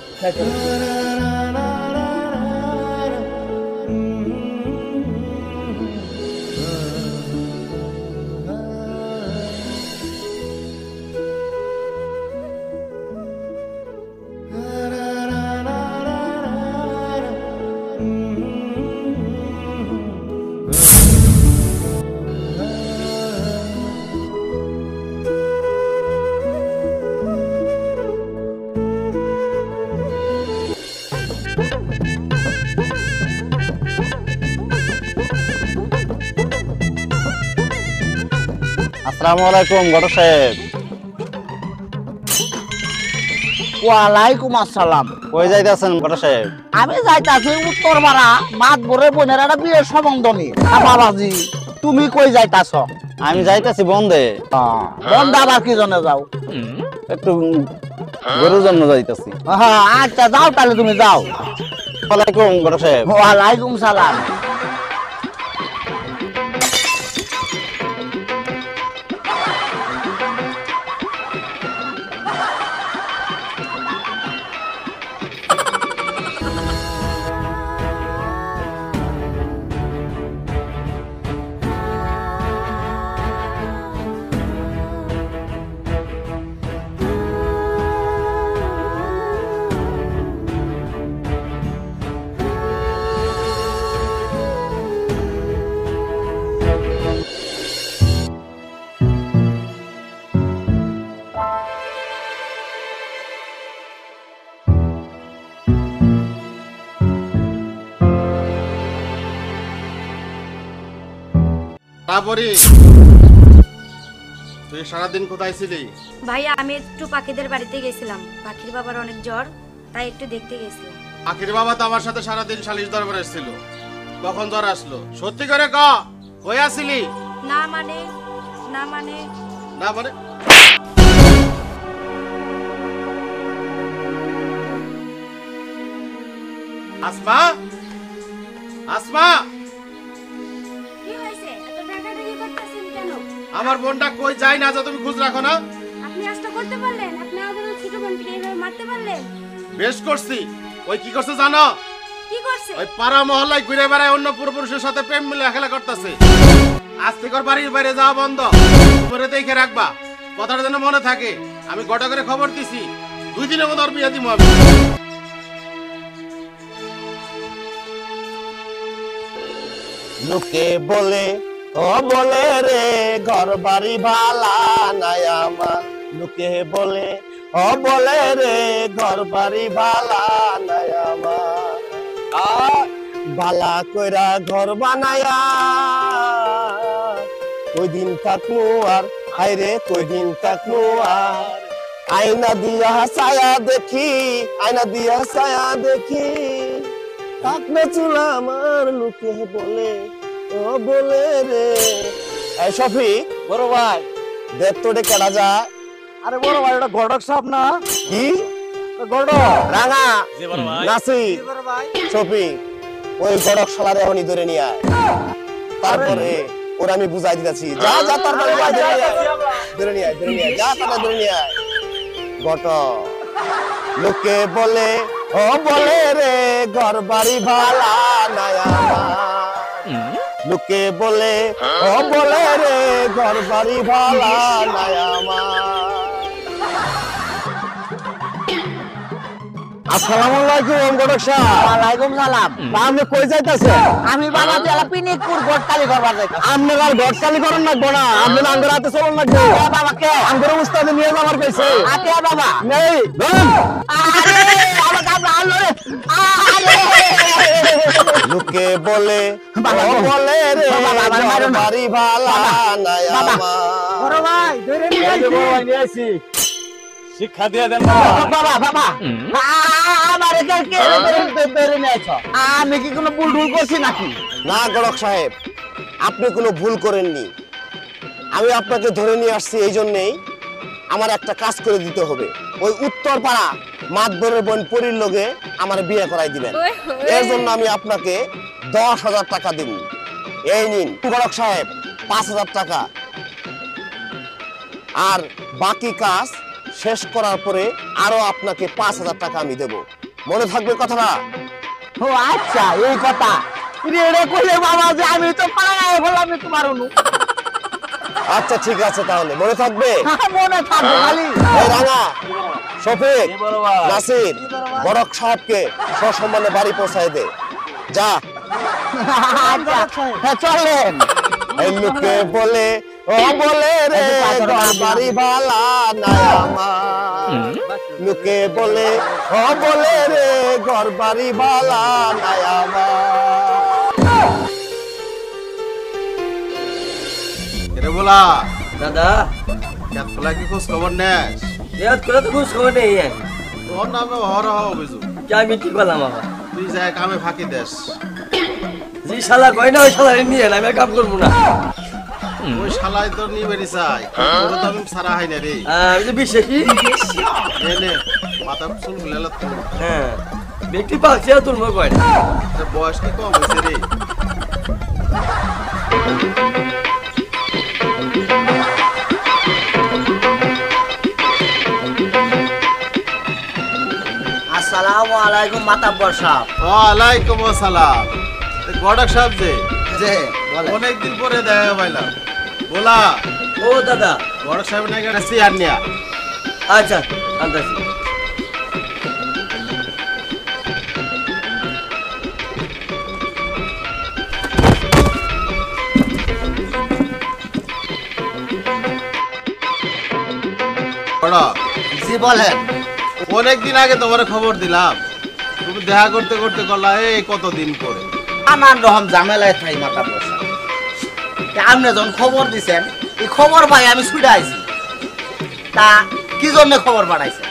আসসালামু আলাইকুম ঘটক সাহেব। ওয়ালাইকুম আসসালাম। কই যাইতাছেন ঘটক সাহেব? আমি যাইতাছি উত্তরপাড়া মাতবরের বোনের একটা বিয়ের সম্বন্ধ নিয়ে। বাবাজি তুমি কই যাইতাছ? আমি যাইতাছি বন্ধে। বন্ধ আবার কি জন্য যাও? একটু গরুর জন্য যাইতাছি। হ্যাঁ আচ্ছা যাও তাহলে তুমি যাও। ওয়ালাইকুম ঘটক সাহেব। ওয়ালাইকুম সালাম। তারপরে তুই সারাদিন কোথায় ছিলি? ভাইয়া আমি একটু পাখিদের বাড়িতে গেছিলাম, পাখির বাবার অনেক জ্বর, তাই একটু দেখতে গেছিলাম। আখির বাবা তো আমার সাথে সারাদিন সালিশ দরবারে এসেছিল, কখন জ্বর আসলো? সত্যি করে ক, কই আসিলি? না মানে না মানে না মানে আসমা, আসমা কি হয়েছে? এত ডাকাডাকি করতেছেন কেন? আমার বোনটা কই যায় না যা তুমি খোঁজ রাখো না? আপনি আজটা করতে পারলেন? আপনি আমাদের ছোট বোনকে এইভাবে মারতে পারলেন? বেশ করছি। ওই কি করছে জানো? কি করছে? ওই পাড়া মহল্লায় ঘুরে বেড়ায় অন্য পূর্বপুরুষের সাথে প্রেম মিলে খেলা করতেছে। আজ থেকে ওর বাড়ির বাইরে যাওয়া বন্ধ, উপরে দেখে রাখবা, কথাটা যেন মনে থাকে। আমি গোটা করে খবর দিছি, 2 দিনের মধ্যে ওর বিয়ে দিব আমি। লোকে বলে ও বলে রে ঘর বাড়ি ভালা নাই আমার, লোকে বলে ও বলে রে ঘর বাড়ি ভালা নাই আমার। বালা কইরা ঘর বানায়া কই দিন থাকমু আর হায়রে কই দিন থাকমু আর আয়না দিয়া ছায়া দেখি আয়না দিয়া ছায়া দেখি থাকলে চুলা আমার লোকে বলে ও বলে রে এই শফিক বড় ভাই দেখ তো রে কেডা যায় আরে বড় ভাই এটা গড়ক সাপ না কি গড়ক রাঙা জি বড় ভাই নাসি শফিক ওই গড়ক শালারে এখনই ধরে নিয়ে আয় তারপরে ওরা আমি বুঝাই দিতেছি যা যা তারপরে ধরে নিয়ে আয় যা তারা ধরে নিয়ে আয় গট লোকে বলে ও বলে রে ঘর বাড়ি ভালা নাই আমার লোকে বলে ও বলে রে ঘর বাড়ি ভালা নাই আমার আসসালামু আলাইকুম গড়ক সাহেব ওয়ালাইকুম সালাম আপনি কই যাইতাছেন আমি বাবা জেলা পিনিকপুর গটকালি করবার যাইতাছি আপনারা গটকালি করেন না গোনা আপনি আঙ্গুর হাতে চলুন না গো বাবা কে আঙ্গুর উস্তাদে নিয়ে যাবার কইছে আতে বাবা নেই আরে বাবা কাবলা আলো রে আরে লোকে বলে ও বলে রে ঘর বাড়ি ভালা নাই আমার বড় ভাই ধরে নিয়ে আইছি শিক্ষা দিয়ে দেন বাবা বাবা আমারে কে ধরে নিয়েছো আমি কি কোনো ভুল করছি নাকি না গড়ক সাহেব আপনি কোনো ভুল করেননি আমি আপনাকে ধরে নিয়ে আসছি এই জন্যই আমার একটা কাজ করে দিতে হবে ওই উত্তরপাড়া মাতবরের বোন পরীর লগে আমার বিয়ে করাই দিবেন এর জন্য আমি আপনাকে 10,000 টাকা দিব এই নিন গড়ক সাহেব 5,000 টাকা আর বাকি কাজ শেষ করার পরে আরো আপনাকে 5,000 টাকা আমি দেব মনে থাকবে কথাটা ও আচ্ছা এই কথা রে কইলে বাবা যে আমি তো পাড়ায় বললাম তোমার অনু আচ্ছা ঠিক আছে তাহলে মনে থাকবে মনে থাকবে খালি এই রাঙা শফিক নাসির গড়ক সাহেবকে সসম্মানে বাড়ি পৌঁছায় দে যা আচ্ছা চলেন এই লোকে বলে ও বলে রে ঘর বাড়ি ভালা নাই আমার লোকে বলে ও বলে রে ঘর বাড়ি ভালা নাই আমার এরে বলা দাদা কেত ফলা কি খোঁজ খবর নেস ইয়াদ করে তো খোঁজ খবর নেই তোর নামে হরহ অভিযোগ কি আমি কি করলাম বাবা তুই যায় কামে ফাঁকি দেস জি শালা কই না ওই শালা নিয়ে আমি কাম করব না ওই শালাই তোর নিয়ে বেরি চাই তোর তো আমি সারা হাই না রে আমি তো বিশ্বে কি নে মাথা চুল গুলালা তো হ্যাঁ ব্যক্তি পাচ্ছে তোর মনে কয় না বয়স কি কম হইছে রে আসসালামু আলাইকুম মাতাব্বর সাহেব ওয়ালাইকুম আসসালাম গড়ক সাহেব যে বলেন অনেকদিন পরে দেখা পাইলাম বলা ও দাদা গড়ক সাহেব নাকি একটা চেয়ার নিয়া আচ্ছা আনতাছি গড়ক জি বলেন অনেকদিন আগে তোমার খবর দিলাম তুমি দেখা করতে করতে করলা এই কতদিন পরে নানান রকম ঝামেলায় থাই মাতাব্বর সাহেব আপনি যখন খবর দিছেন এই খবর পাই আমি ছুটে আইছি তা কি জন্য খবর পাঠাইছেন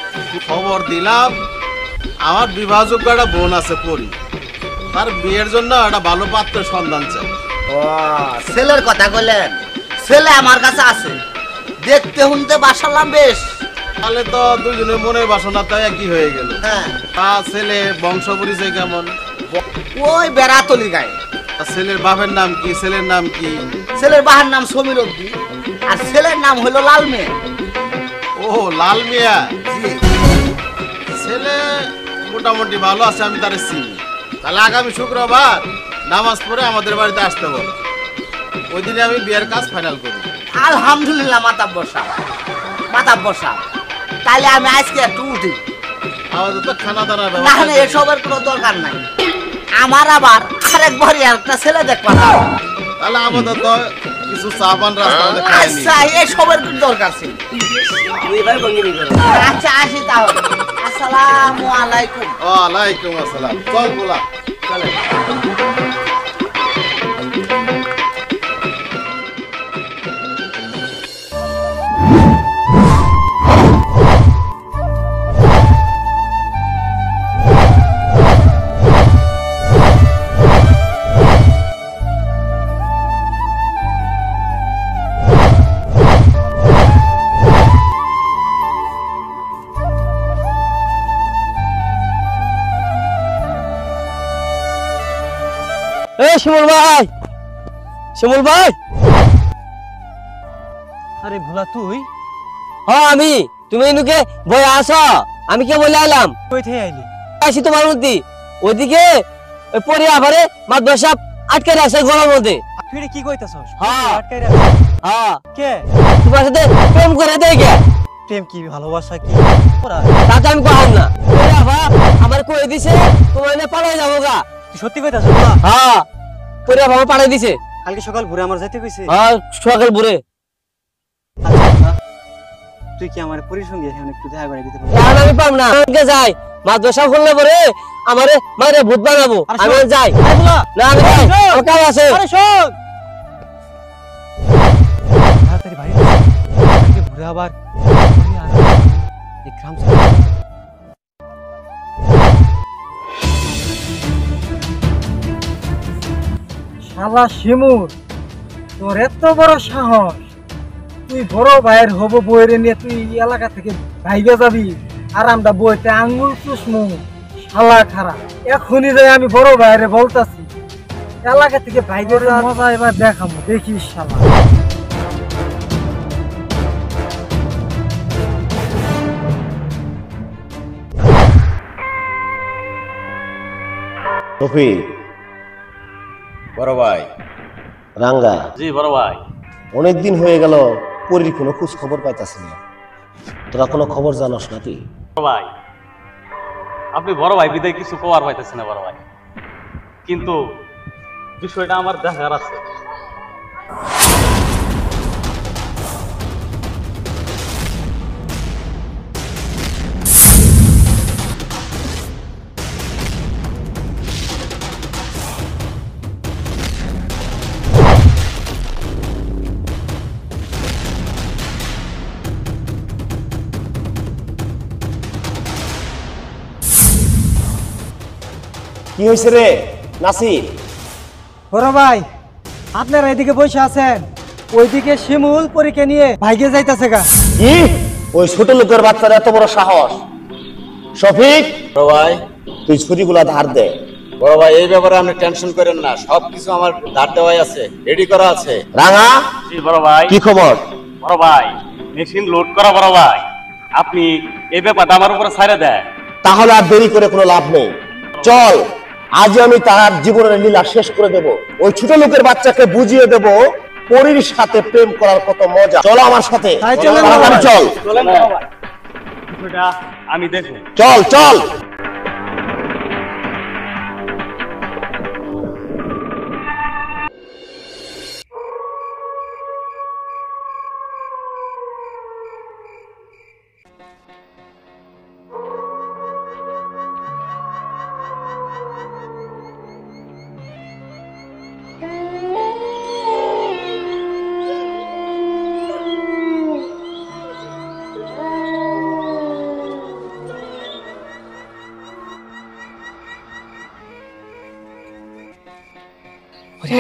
খবর দিলাম আমার বিবাহযোগ্য একটা বোন আছে পরি তার বিয়ের জন্য একটা ভালো পাত্রের সন্ধান চাই ও ছেলের কথা কইলেন ছেলে আমার কাছে আছে দেখতে শুনতে বাসালাম বেশ তাহলে তো দুজনের মনের বাসনা তাই একই হয়ে গেল হ্যাঁ তা ছেলে বংশ পরিচয় কেমন ওই বেড়াতলি গায়ে তা ছেলের বাপের নাম কি ছেলের নাম কি ছেলের বাবার নাম সমীর উদ্দি আর ছেলের নাম হলো লাল মেয়ে ও লাল মিয়া ছেলে মোটামুটি ভালো আছে আমি তার চিনি তাহলে আগামী শুক্রবার নামাজ পড়ে আমাদের বাড়িতে আসতে বলো ওই দিনে আমি বিয়ের কাজ ফাইনাল করি আলহামদুলিল্লাহ মাতাব্বর সাহেব তাহলে আমি আজকে একটু উঠি আমাদের তো খানা দানার না ব্যবস্থা না এসবের কোনো দরকার নাই আমার আবার আরেকবারই একটা ছেলে দেখবা তাহলে আমাদের তো কিছু চাপান রাস্তা আচ্ছা এসবের কোনো দরকার ছিল আচ্ছা আসি তাহলে আসসালামু আলাইকুম ওয়ালাইকুম আসসালাম চল বলা চলে শিমুল ভাই, শিমুল ভাই। আরে ভোলা তুই? হ্যাঁ আমি। তুমি এনুকে বই আসো, আমি কে বলে আইলাম? কই থেকে আইলি? আসি তোমার মধ্যে ওইদিকে ওই পরে আবারে মাদ্রাসা আটকে রাখছে ঘরের মধ্যে। তুই কি কইতাছস? হ্যাঁ আটকাই রাখ। হ্যাঁ কে তোমার সাথে প্রেম করে দেয় কে? প্রেম কি ভালোবাসা কি? তাতে আমি কহাম না। ওরে বাবা আমার কই দিছে তোমার না পালাই যাবো গা। তুই সত্যি কইতাছস না? হ্যাঁ ওরে বাবা পালাই দিছে। কালকে সকাল ভোরে আমার যাইতে কইছে। হ্যাঁ সকাল ভোরে। তুই কি আমার পরির সঙ্গে এখন একটু দেখা করে দিতে পারবি? এখন আমি পাম না। আমাকে যাই মাদ্রাসা খুললে পরে আমারে মারে ভূত বানাবো। আমি যাই। না আমি যাই। আমার কাজ আছে। আরে শোন তাড়াতাড়ি ভাই কালকে ভোরে আবার এই গ্রাম শালা শিমুর, তোর এত বড় সাহস, তুই বড় ভাইয়ের হবো বইরে নিয়ে তুই এলাকা থেকে ভাইগে যাবি আর আমরা বইতে আঙ্গুল চুষমু। শালা খারাপ, এখনই যাই আমি বড় ভাইয়ের বলতাছি এলাকা থেকে ভাইগে মজা এবার দেখাবো, দেখিস শালা। শফিক, বড় ভাই রাঙ্গা। জি বড় ভাই। অনেকদিন হয়ে গেল পরীর কোনো খোঁজ খবর পাইতাছি না। তোরা কোনো খবর জানাস না তুই? বড় ভাই আপনি বড় ভাই বিদায় কিছু কওয়ার পাইতেছেন না বড় ভাই, কিন্তু বিষয়টা আমার দেখার আছে। কি হয়েছে রে নাসির? বড় ভাই আপনারা এদিকে বসে আছেন, ওইদিকে শিমুল পরীকে নিয়ে ভাইগে যাইতাছে গা। কি ওই ছোট লোকের বাচ্চার এত বড় সাহস? শফিক বড় ভাই, তুই ছুরিগুলা ধার দে। বড় ভাই এই ব্যাপারে আপনি টেনশন করেন না, সবকিছু আমার ধার দেওয়াই আছে, রেডি করা আছে। রাঙা জি বড় ভাই। কি খবর? বড় ভাই মেশিন লোড করা বড় ভাই, আপনি এই ব্যাপারটা আমার উপরে ছাইড়া দেন। তাহলে আর দেরি করে কোনো লাভ নেই, চল আজ আমি তার জীবনের লীলা শেষ করে দেব। ওই ছোট লোকের বাচ্চাকে বুঝিয়ে দেব পরীর সাথে প্রেম করার কত মজা। চলো আমার সাথে, চল আমি দেখব। চল চল।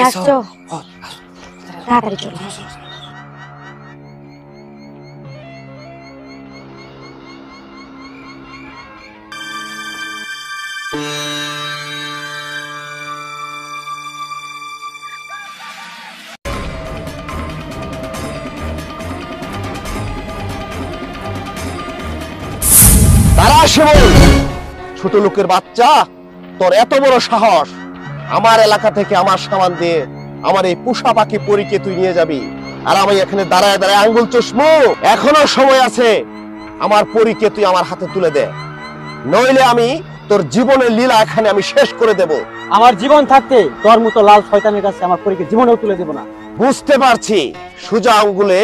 আসছো তাড়াতাড়ি চলো। তারা শিমুল, ছোট লোকের বাচ্চা, তোর এত বড় সাহস! আমার এলাকা থেকে আমার সামান দিয়ে আমার এই পোষা পাখি পরীকে তুই নিয়ে যাবি, আর আমি এখানে দাঁড়ায় দাঁড়ায় আঙ্গুল চুষমু? এখনো সময় আছে, আমার পরীকে তুই আমার হাতে তুলে দে, নইলে আমি তোর জীবনের লীলা এখানে আমি শেষ করে দেব। আমার জীবন থাকতে তোর মতো লাল শয়তানের কাছে আমার পরীকে জীবনেও তুলে দেব না। বুঝতে পারছি, সোজা আঙ্গুলে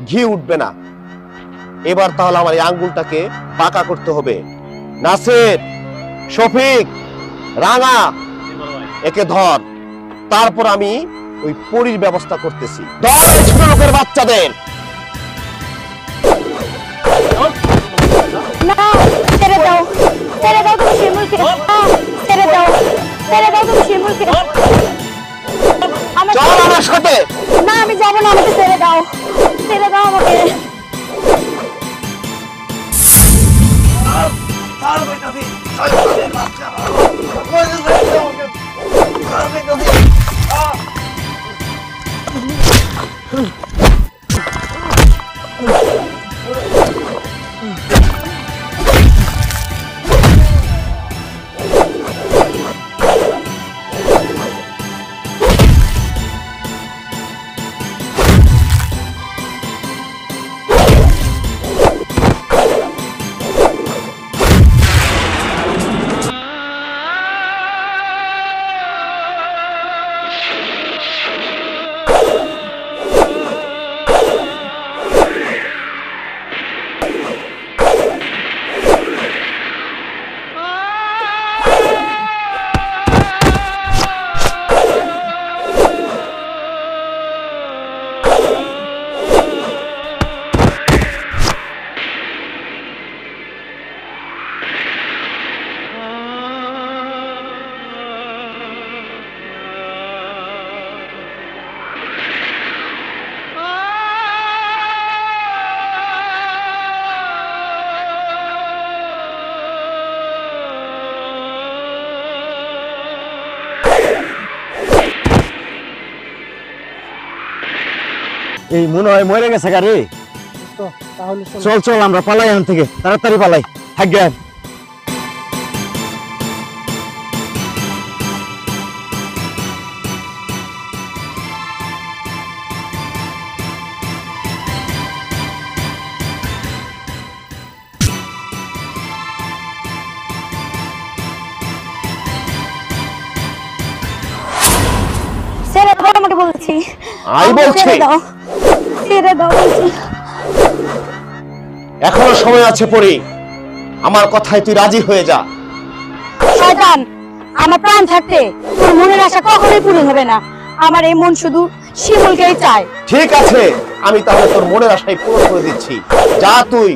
ঘি উঠবে না। এবার তাহলে আমার এই আঙ্গুলটাকে বাঁকা করতে হবে। নাসির, শফিক, রাঙা, একে ধর, তারপর আমি ওই পরীর ব্যবস্থা করতেছি। ধর এই ছোট লোকের বাচ্চাদের। না, ছেড়ে দাও, ছেড়ে দাও তুমি শিমুলকে। ছেড়ে দাও, ছেড়ে দাও তুমি শিমুলকে। চল আমার সাথে। না আমি যাব না, আমাকে ছেড়ে দাও, ছেড়ে দাও আমাকে। এই মনে হয় মরে গেছে গাড়ি। তো তাহলে চল চল আমরা পালাই এখান থেকে, তাড়াতাড়ি পালাই। থাকবে ছেড়ে দাও আমাকে বলছি। আই বলছি। ছেড়ে দাও, ছেড়ে দাও বলছি। এখনো সময় আছে পরি, আমার কথায় তুই রাজি হয়ে যা। শয়তান, আমার প্রাণ থাকতে তোর মনের আশা কখনোই পূরণ হবে না। আমার এই মন শুধু শিমুলকেই চায়। ঠিক আছে, আমি তাহলে তোর মনের আশাই পূরণ করে দিচ্ছি। যা তুই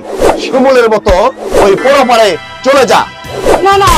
শিমুলের মতো ওই পোড়াপাড়ে চলে যা। না না,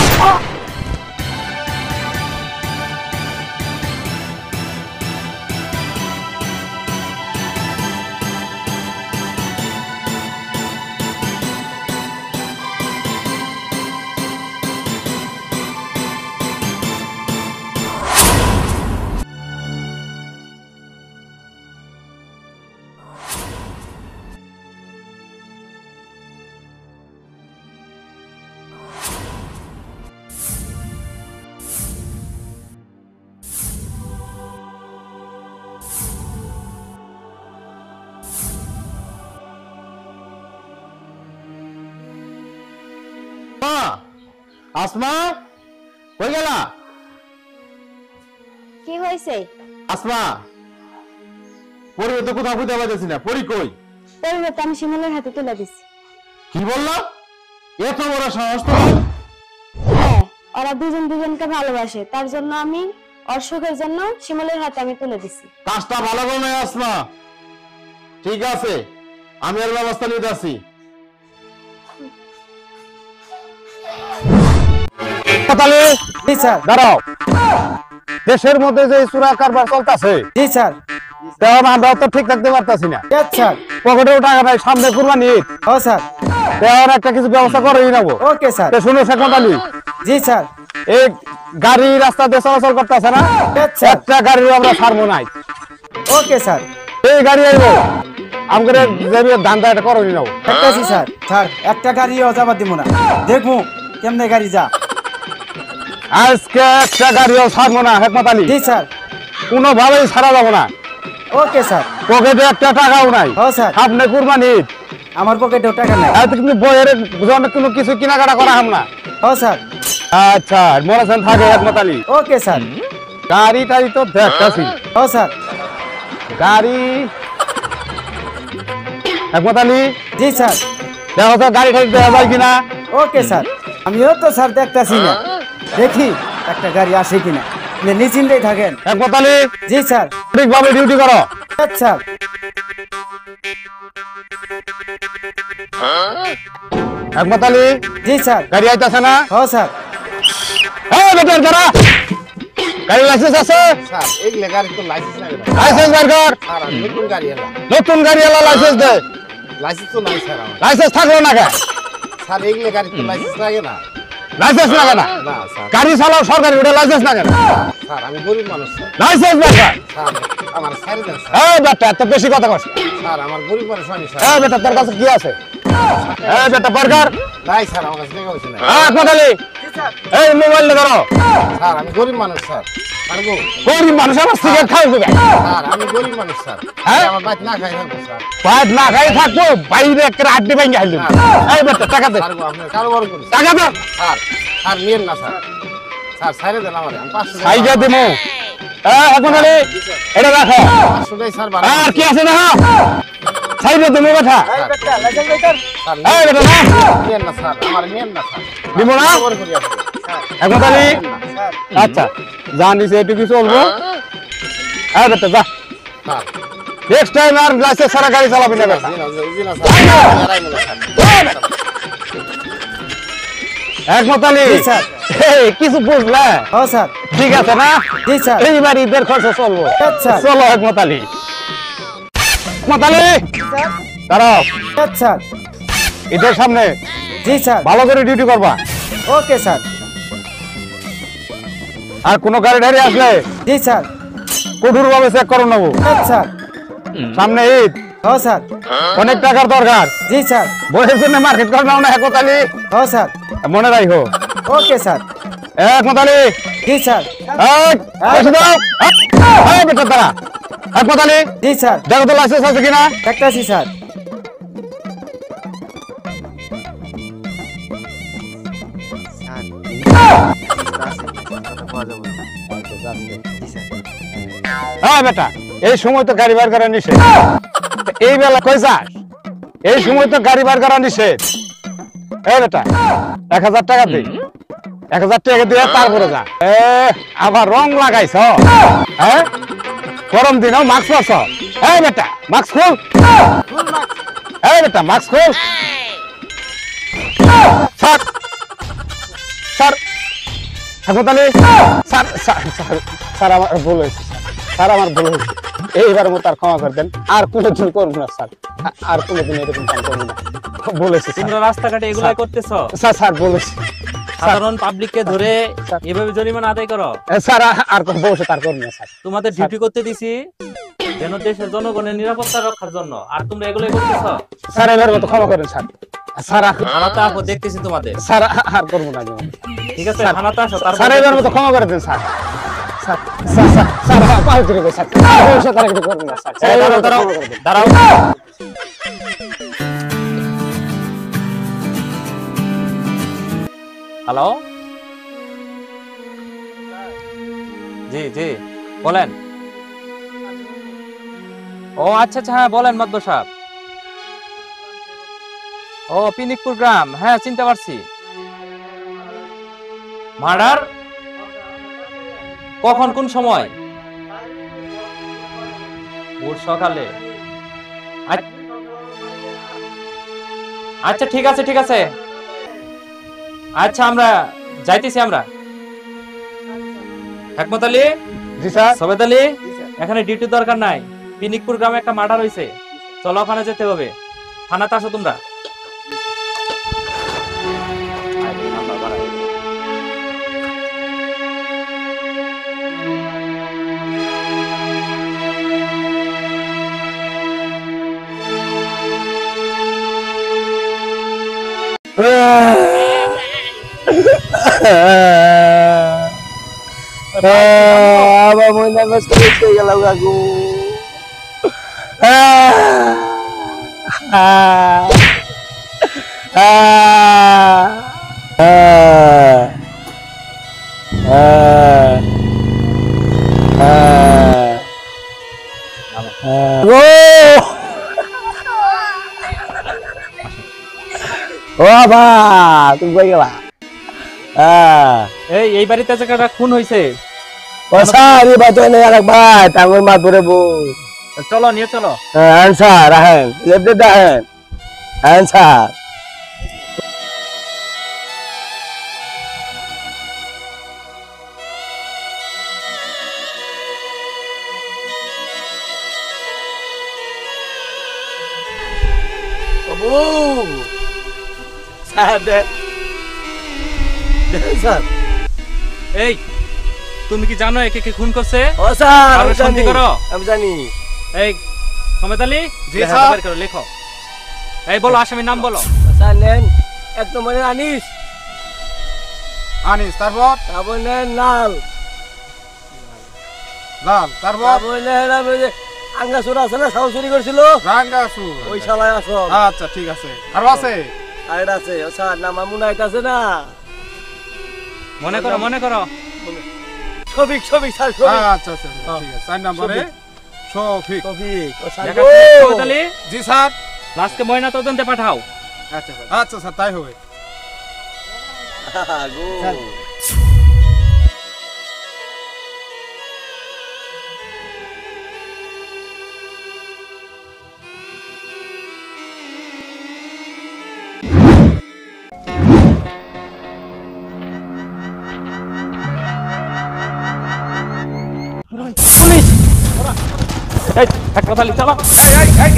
আসমা কই গেলা? কি হয়েছে? আসমা পরি তো কোথাও খুঁজে পাইতেছি না। পরি কই? পরিবর্তে আমি শিমুলের হাতে তুলে দিছি। কি বললা? এত বড় সাহস তো? হ্যাঁ, ওরা দুজন দুজনকে ভালোবাসে, তার জন্য আমি ওর সুখের জন্য শিমুলের হাতে আমি তুলে দিছি। কাজটা ভালো করে নাই আসমা। ঠিক আছে, আমি এর ব্যবস্থা নিতে আসি। দাঁড়াও, দেশের মধ্যে যে চুরা কারবার চলতেছে, জি স্যার, তেমন আমরা তো ঠিক থাকতে পারতাছি না। পকেটেও টাকা নাই, সামনে কুরবানি ঈদ। ও স্যার, তেমন একটা কিছু ব্যবস্থা করেই নেবো। Okay sir. শুনো শেখমত আলী, জি স্যার, এই গাড়ি রাস্তা দিয়ে চলাচল করতেছে না, একটা গাড়িও আমরা ছাড়বো নাই। Okay sir. এই গাড়ি আইবো, আমাদের ধান্দা এটা করই নেবো। দেখতেছি স্যার। স্যার একটা গাড়িও যাবার দিব না, দেখবো কেমনে গাড়ি যা। আজকে একটা গাড়িও ছাড়বো না হেকমত আলী। জি স্যার। কোনোভাবেই ছাড়া যাবো না। Okay sir. পকেটে একটা টাকাও নাই। ও স্যার। আপনি কুরবানি ঈদ, আমার পকেটেও টাকা নাই। কিন্তু বইয়ের জন্য কোনো কিছু কেনাকাটা করা হাম না। ও স্যার। আচ্ছা, মনেছেন থাকে হেকমত আলী। Okay sir. গাড়ি টাড়ি তো দেখতেছি। ও স্যার। গাড়ি হেকমত আলী। জি স্যার। দেখো তো গাড়ি টাড়ি দেওয়া যায় কিনা। ওকে স্যার, আমিও তো স্যার দেখতেছি না, দেখি একটা গাড়ি আসে কিনা। নিশ্চিন্তেই থাকেন। হেকমত আলী। জি স্যার। ঠিকভাবে ডিউটি করো। আচ্ছা। হেকমত আলী। জি স্যার। গাড়ি আইতাছে না? ও স্যার। এই বেটার যারা গাড়ি লাইসেন্স আছে? স্যার এইগুলা গাড়ি তো লাইসেন্স লাগে না। লাইসেন্স বের কর। স্যার নতুন গাড়ি এলা। নতুন গাড়ি এলা লাইসেন্স দে। লাইসেন্স তো নাই স্যার আমার। লাইসেন্স থাকলো না কে? স্যার এইগুলা গাড়ি তো লাইসেন্স লাগে না। লাইসেন্স লাগে না? না স্যার। গাড়ি চালাও সরকারি, ওটা লাইসেন্স লাগে না। স্যার আমি গরিব মানুষ স্যার। লাইসেন্স বের কর। স্যার আমার ছাড়ি দেন স্যার। এই বেটা এত বেশি কথা কস। স্যার আমার গরিব মানুষ আমি স্যার। এই বেটা তোর কাছে কি আছে? এই বেটা বের কর। নাই স্যার আমার কাছে টাকা পয়সা নাই। হেকমত আলী। এই মোবাইল ধরো। স্যার আমি গরিব মানুষ স্যার। পারবো? গরিব মানুষ আমার সিগারেট খাও দিবে। স্যার আমি গরিব মানুষ স্যার। আমার বাইক না খাই থাকবো স্যার। বাইক না খাই থাকবো, বাইরে একটা আড্ডি ভাঙে আইলো। এই বেটা টাকা দে। পারবো আপনি কারবার করুন। টাকা দে। স্যার স্যার নিয়েন না স্যার। স্যার ছাইরে দেন আমারে, আমি 500 টাকা। সাইজা দিমু। হেকমত আলী এটা রাখো। 500 টাকা স্যার বাড়া। আর কি আছে না? সাইজা দিমু বেটা। এই বেটা লাইসেন্স বেটার। স্যার এই বেটা না। নিয়েন না স্যার, আমারে নিয়েন না স্যার। দিব না? কারবার করি আপনি। হেকমত আলী। আচ্ছা জানিস এটুকু চলবো। এই বেটা যা। স্যার নেক্সট টাইম আর লাইসেন্স ছাড়া গাড়ি চালাবি না বেটা। জি না স্যার। হেকমত আলী। জি স্যার। এই কিছু বুঝলে? ও স্যার। ঠিক আছে না? জি স্যার। এইবার ঈদের খরচে চলবো। আচ্ছা। চলো হেকমত আলী। হেকমত আলী স্যার। দাঁড়াও। আচ্ছা। ঈদের সামনে জি স্যার। ভালো করে ডিউটি করবা। Okay sir. আর কোনো গাড়ি ঢাড়ি আসলে জি স্যার। কঠোর ভাবে চেক করো নেবো। আচ্ছা। সামনে ঈদ। হ্যাঁ স্যার। অনেক টাকার দরকার। জি স্যার। বইয়ের জন্য মার্কেট করবে না একতালি। হ্যাঁ স্যার। মনে রাখো। Okay sir. একতালি। জি স্যার। পয়সা দাও। এই বেটা দাঁড়া। একতালি। জি স্যার। দেখো তো লাইসেন্স আছে কিনা। দেখতাছি স্যার। হ্যাঁ বেটা, এই সময় তো গাড়ি বার করা নিষেধ। এই বেলা কই যাস? এই সময় তো গাড়ি বার করা নিষেধ। এই বেটা 1000 টাকা দে। 1000 টাকা দিয়ে তারপরে যা। আবার রং লাগাইছ, হ্যাঁ? গরম দিনেও মাস্ক পরছ। এই বেটা মাস্ক খুল। এই বেটা মাস্ক খুল। স্যার স্যার হাসপাতালে স্যার স্যার স্যার আমার ভুল হয়েছে। স্যার আমার ভুল হয়েছে। এইবার মতো আর ক্ষমা করে দেন। আর কোনোদিন করবো না স্যার। আর কোনোদিন এরকম কাম করবো না। বলেছি তোমরা রাস্তাঘাটে এগুলাই করতেছো? স্যার স্যার বলেছি। সাধারণ পাবলিককে ধরে এভাবে জরিমানা আদায় করো? স্যার আর ভবিষ্যৎ আর করবো না স্যার। তোমাদের ডিউটি করতে দিছি যেন দেশের জনগণের নিরাপত্তা রক্ষার জন্য, আর তোমরা এগুলাই করতেছো? স্যার এবার মতো ক্ষমা করেন স্যার। স্যার থানাতে আসো, দেখতেছি তোমাদের। স্যার আর করবো না। ঠিক আছে, থানাতে আসো। স্যার এবার মতো ক্ষমা করে দেন sir. Sir sir sir sir পাল করে দেন স্যার। ভবিষ্যৎ আর একটু করবো না স্যার। দাঁড়াও দাঁড়াও দাঁড়াও। হ্যালো, জি জি বলেন। ও আচ্ছা আচ্ছা, হ্যাঁ বলেন মাদবর সাহেব। ও পিনিকপুর গ্রাম, হ্যাঁ চিনতে পারছি। মার্ডার কখন, কোন সময়? ভোর সকালে। আচ্ছা ঠিক আছে ঠিক আছে। আচ্ছা আমরা যাইতেছি। আমরা হেকমত আলী। জি স্যার। সবেদ আলী, এখানে ডিউটির দরকার নাই। পিনিকপুর গ্রামে একটা মার্ডার হয়েছে, চলো ওখানে যেতে হবে। থানাতে আসো তোমরা। আবার ময়না নষ্ট হয়ে গেল কাকু। ও বাবা তুমি কই গেলা? এই বাড়িতে একটা খুন হয়েছে। ও স্যার এই বাচ্চা নেই আর ভাই টাঙ্গর মা ধরে বল। চলো নিয়ে চলো। হ্যাঁ স্যার আহেন লেফটে দেখেন। হ্যাঁ স্যার। এই তুমি কি জানো একে কে খুন করছে? ও স্যার আমি জানি। আমি জানি। এই সমেত আলী, জি স্যার। লেখো। এই বলো আসামির নাম বলো। স্যার নেন এক নম্বরে আনিস। আনিস, তারপর নেন লাল। লাল, তারপর নেন আঙ্গাসুর আছে না, সাউ চুরি করছিল। রাঙ্গাসুর, ওই শালায় আসো। আচ্ছা ঠিক আছে। আরো আছে? আর আছে। ও স্যার নাম মুনাইত আছে না? মনে করো মনে করো। শফিক শফিক স্যার শফিক। আচ্ছা আচ্ছা ঠিক আছে। 4 নম্বরে শফিক। শফিক। ও স্যার সমেত আলী, জি স্যার। লাস্টকে ময়না তদন্তে পাঠাও। আচ্ছা স্যার। আচ্ছা স্যার তাই হবে। গো পুলিশ। এই হেকমত আলী চলো।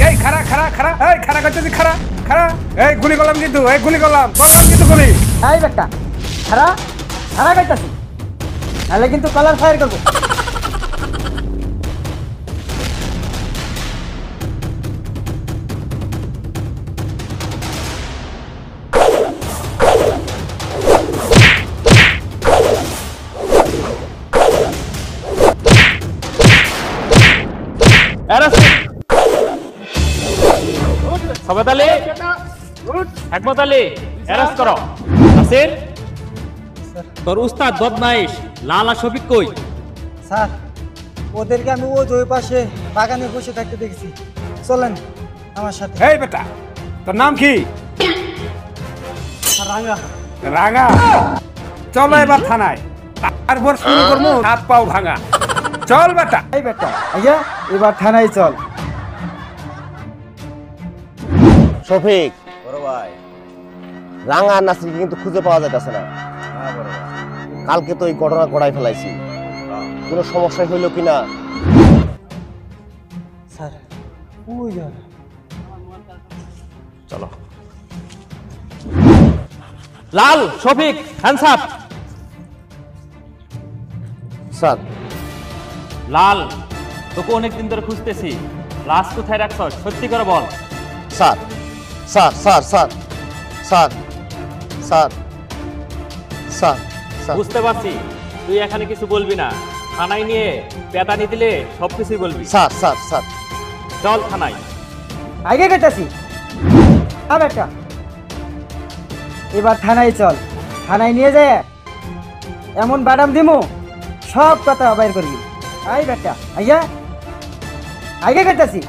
এই খারা খারা খারা, এই খারা করতেছি, খারা খারা। এই গুলি করলাম কিন্তু, এই গুলি করলাম কিন্তু গুলি। এই বেটা খারা খারা গাইতাছি, তাহলে কিন্তু কলার ফায়ার করবো। সবেত আলী, হেকমত আলী, অ্যারেস্ট করো। নাসির, তোর উস্তাদ বদমাইশ লাল আর শফিক কই? স্যার, ওদেরকে আমি ওই পাশে বাগানে বসে থাকতে দেখেছি। চলেন আমার সাথে। এই বেটা, তোর নাম কি? রাঙা। রাঙা, চলো এবার থানায়, তারপর শুরু করবো হাত পাও ভাঙা। চল বেটা। এই বেটা, আইয়া এবার থানায় চল। শফিক বড় ভাই, রাঙা আর নাসিরকে কিন্তু খুঁজে পাওয়া যাইতেছে না। কালকে তো এই ঘটনা ঘটাই ফেলাইছি, কোনো সমস্যা হইল কিনা? স্যার, ওই যা। চলো। Lal, Shafiq, hands up. Sir. Lal, তোকে অনেকদিন ধরে খুঁজতেছি, লাশ কোথায় রাখছ? সত্যি করে বল। Sir sir sir sir sir sir sir বুঝতে পারছি তুই এখানে কিছু বলবি না, থানায় নিয়ে পেটানি দিলে সবকিছুই বলবি। স্যার স্যার স্যার চল থানায়। আগে গেটাছি। বেটা, এবার থানায় চল। থানায় নিয়ে যায় এমন বাদাম দিমু, সব কথা বাইর করবি। আই বেটা, আইয়া আগে গেটাছি।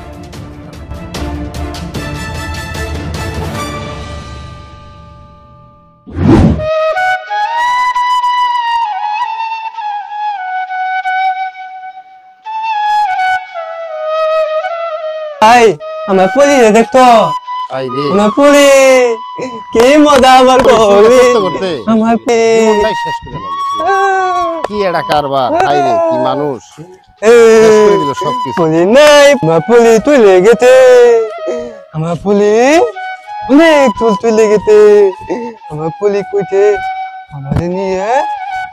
ভাই, আমার পুরি দেখতো, আমার পুরি কি মজা আমার করি, আমার শেষ করে দিল। কি এটা কারবার, আইরে কি মানুষ, সবকিছু। পুলি নাই, আমার পুলি তুলে গেছে, আমার পুলি অনেক চুল তুলে গেছে, আমার পুলি কইতে আমাদের নিয়ে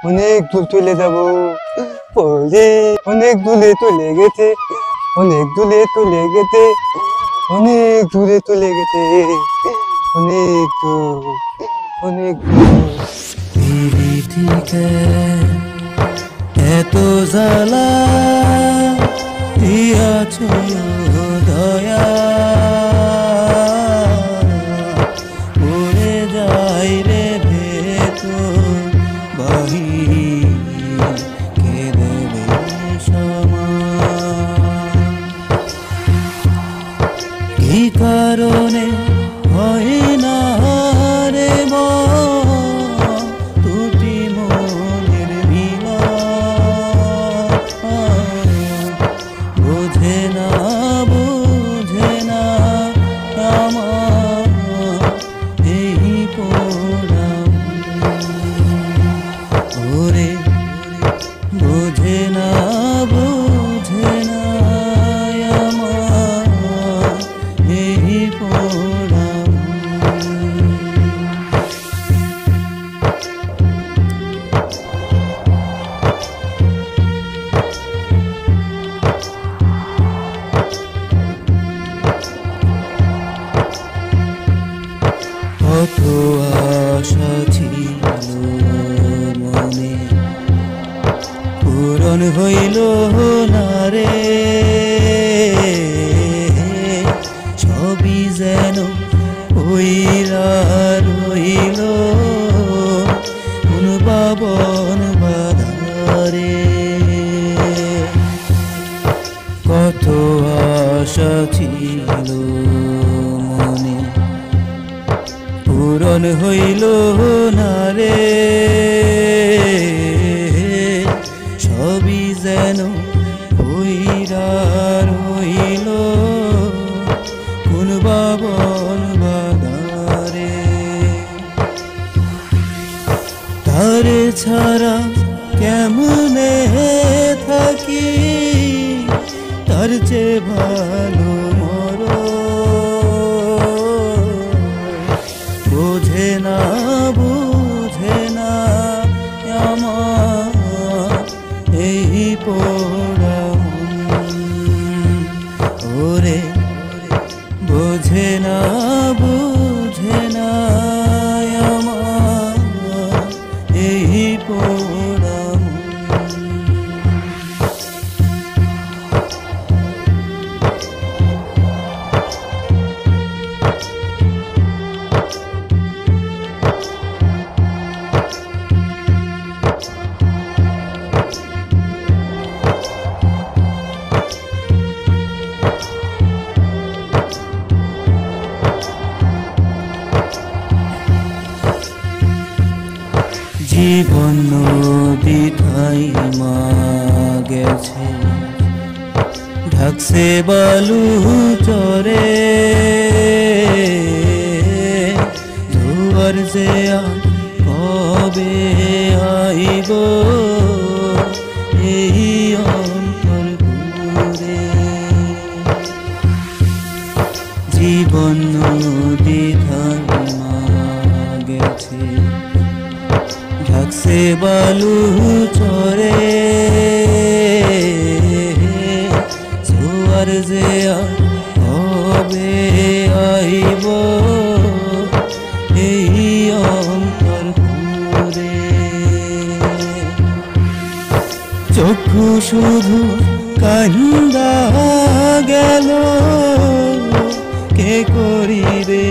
অনেক দূর তুলে যাবো। পুলি অনেক দূরে তুলে গেছে, অনেক দূরে তুলে গেছে, অনেক দূরে তুলে গেছে, অনেক দূর, অনেক দূর। এত জ্বালা দিয়াছ দয়া, উড়ে যাই রে ভেতর বাহির, কেঁদে সমা। কি কারণে হয় না রে দুটি মনের মিলন, বোঝে না আমার এই পোড়াম, ওরে বোঝে না আমার এই পোড়াম। কত আশা ছিল মনে, পূরণ হইল না রে, সবই যেন ওইরা রইল কোন বাবন বাধারে। কত আশা ছিল মনে, পূরণ হইল না রে, সবই যেন হইরা রইল কোন বাবন বাগারে। তারে ছাড়া কেমনে থাকি, তার চেয়ে ভালো মর, বোঝে না আমার এই পোড়া ওরে, বোঝে না আমার এই পোড়া। জীবন নদী থাইমা গেছে ঢাকছে বালু চরে জোয়ার যে কবে আইব এই অন্তর ঘুরে জীবন নদী থাইমা গেছে ঢাকছে বালু চরে জোয়ার যে কবে আইব এই অন্তর ঘুরে চক্ষু শুধু কান্দা গেল কে করিবে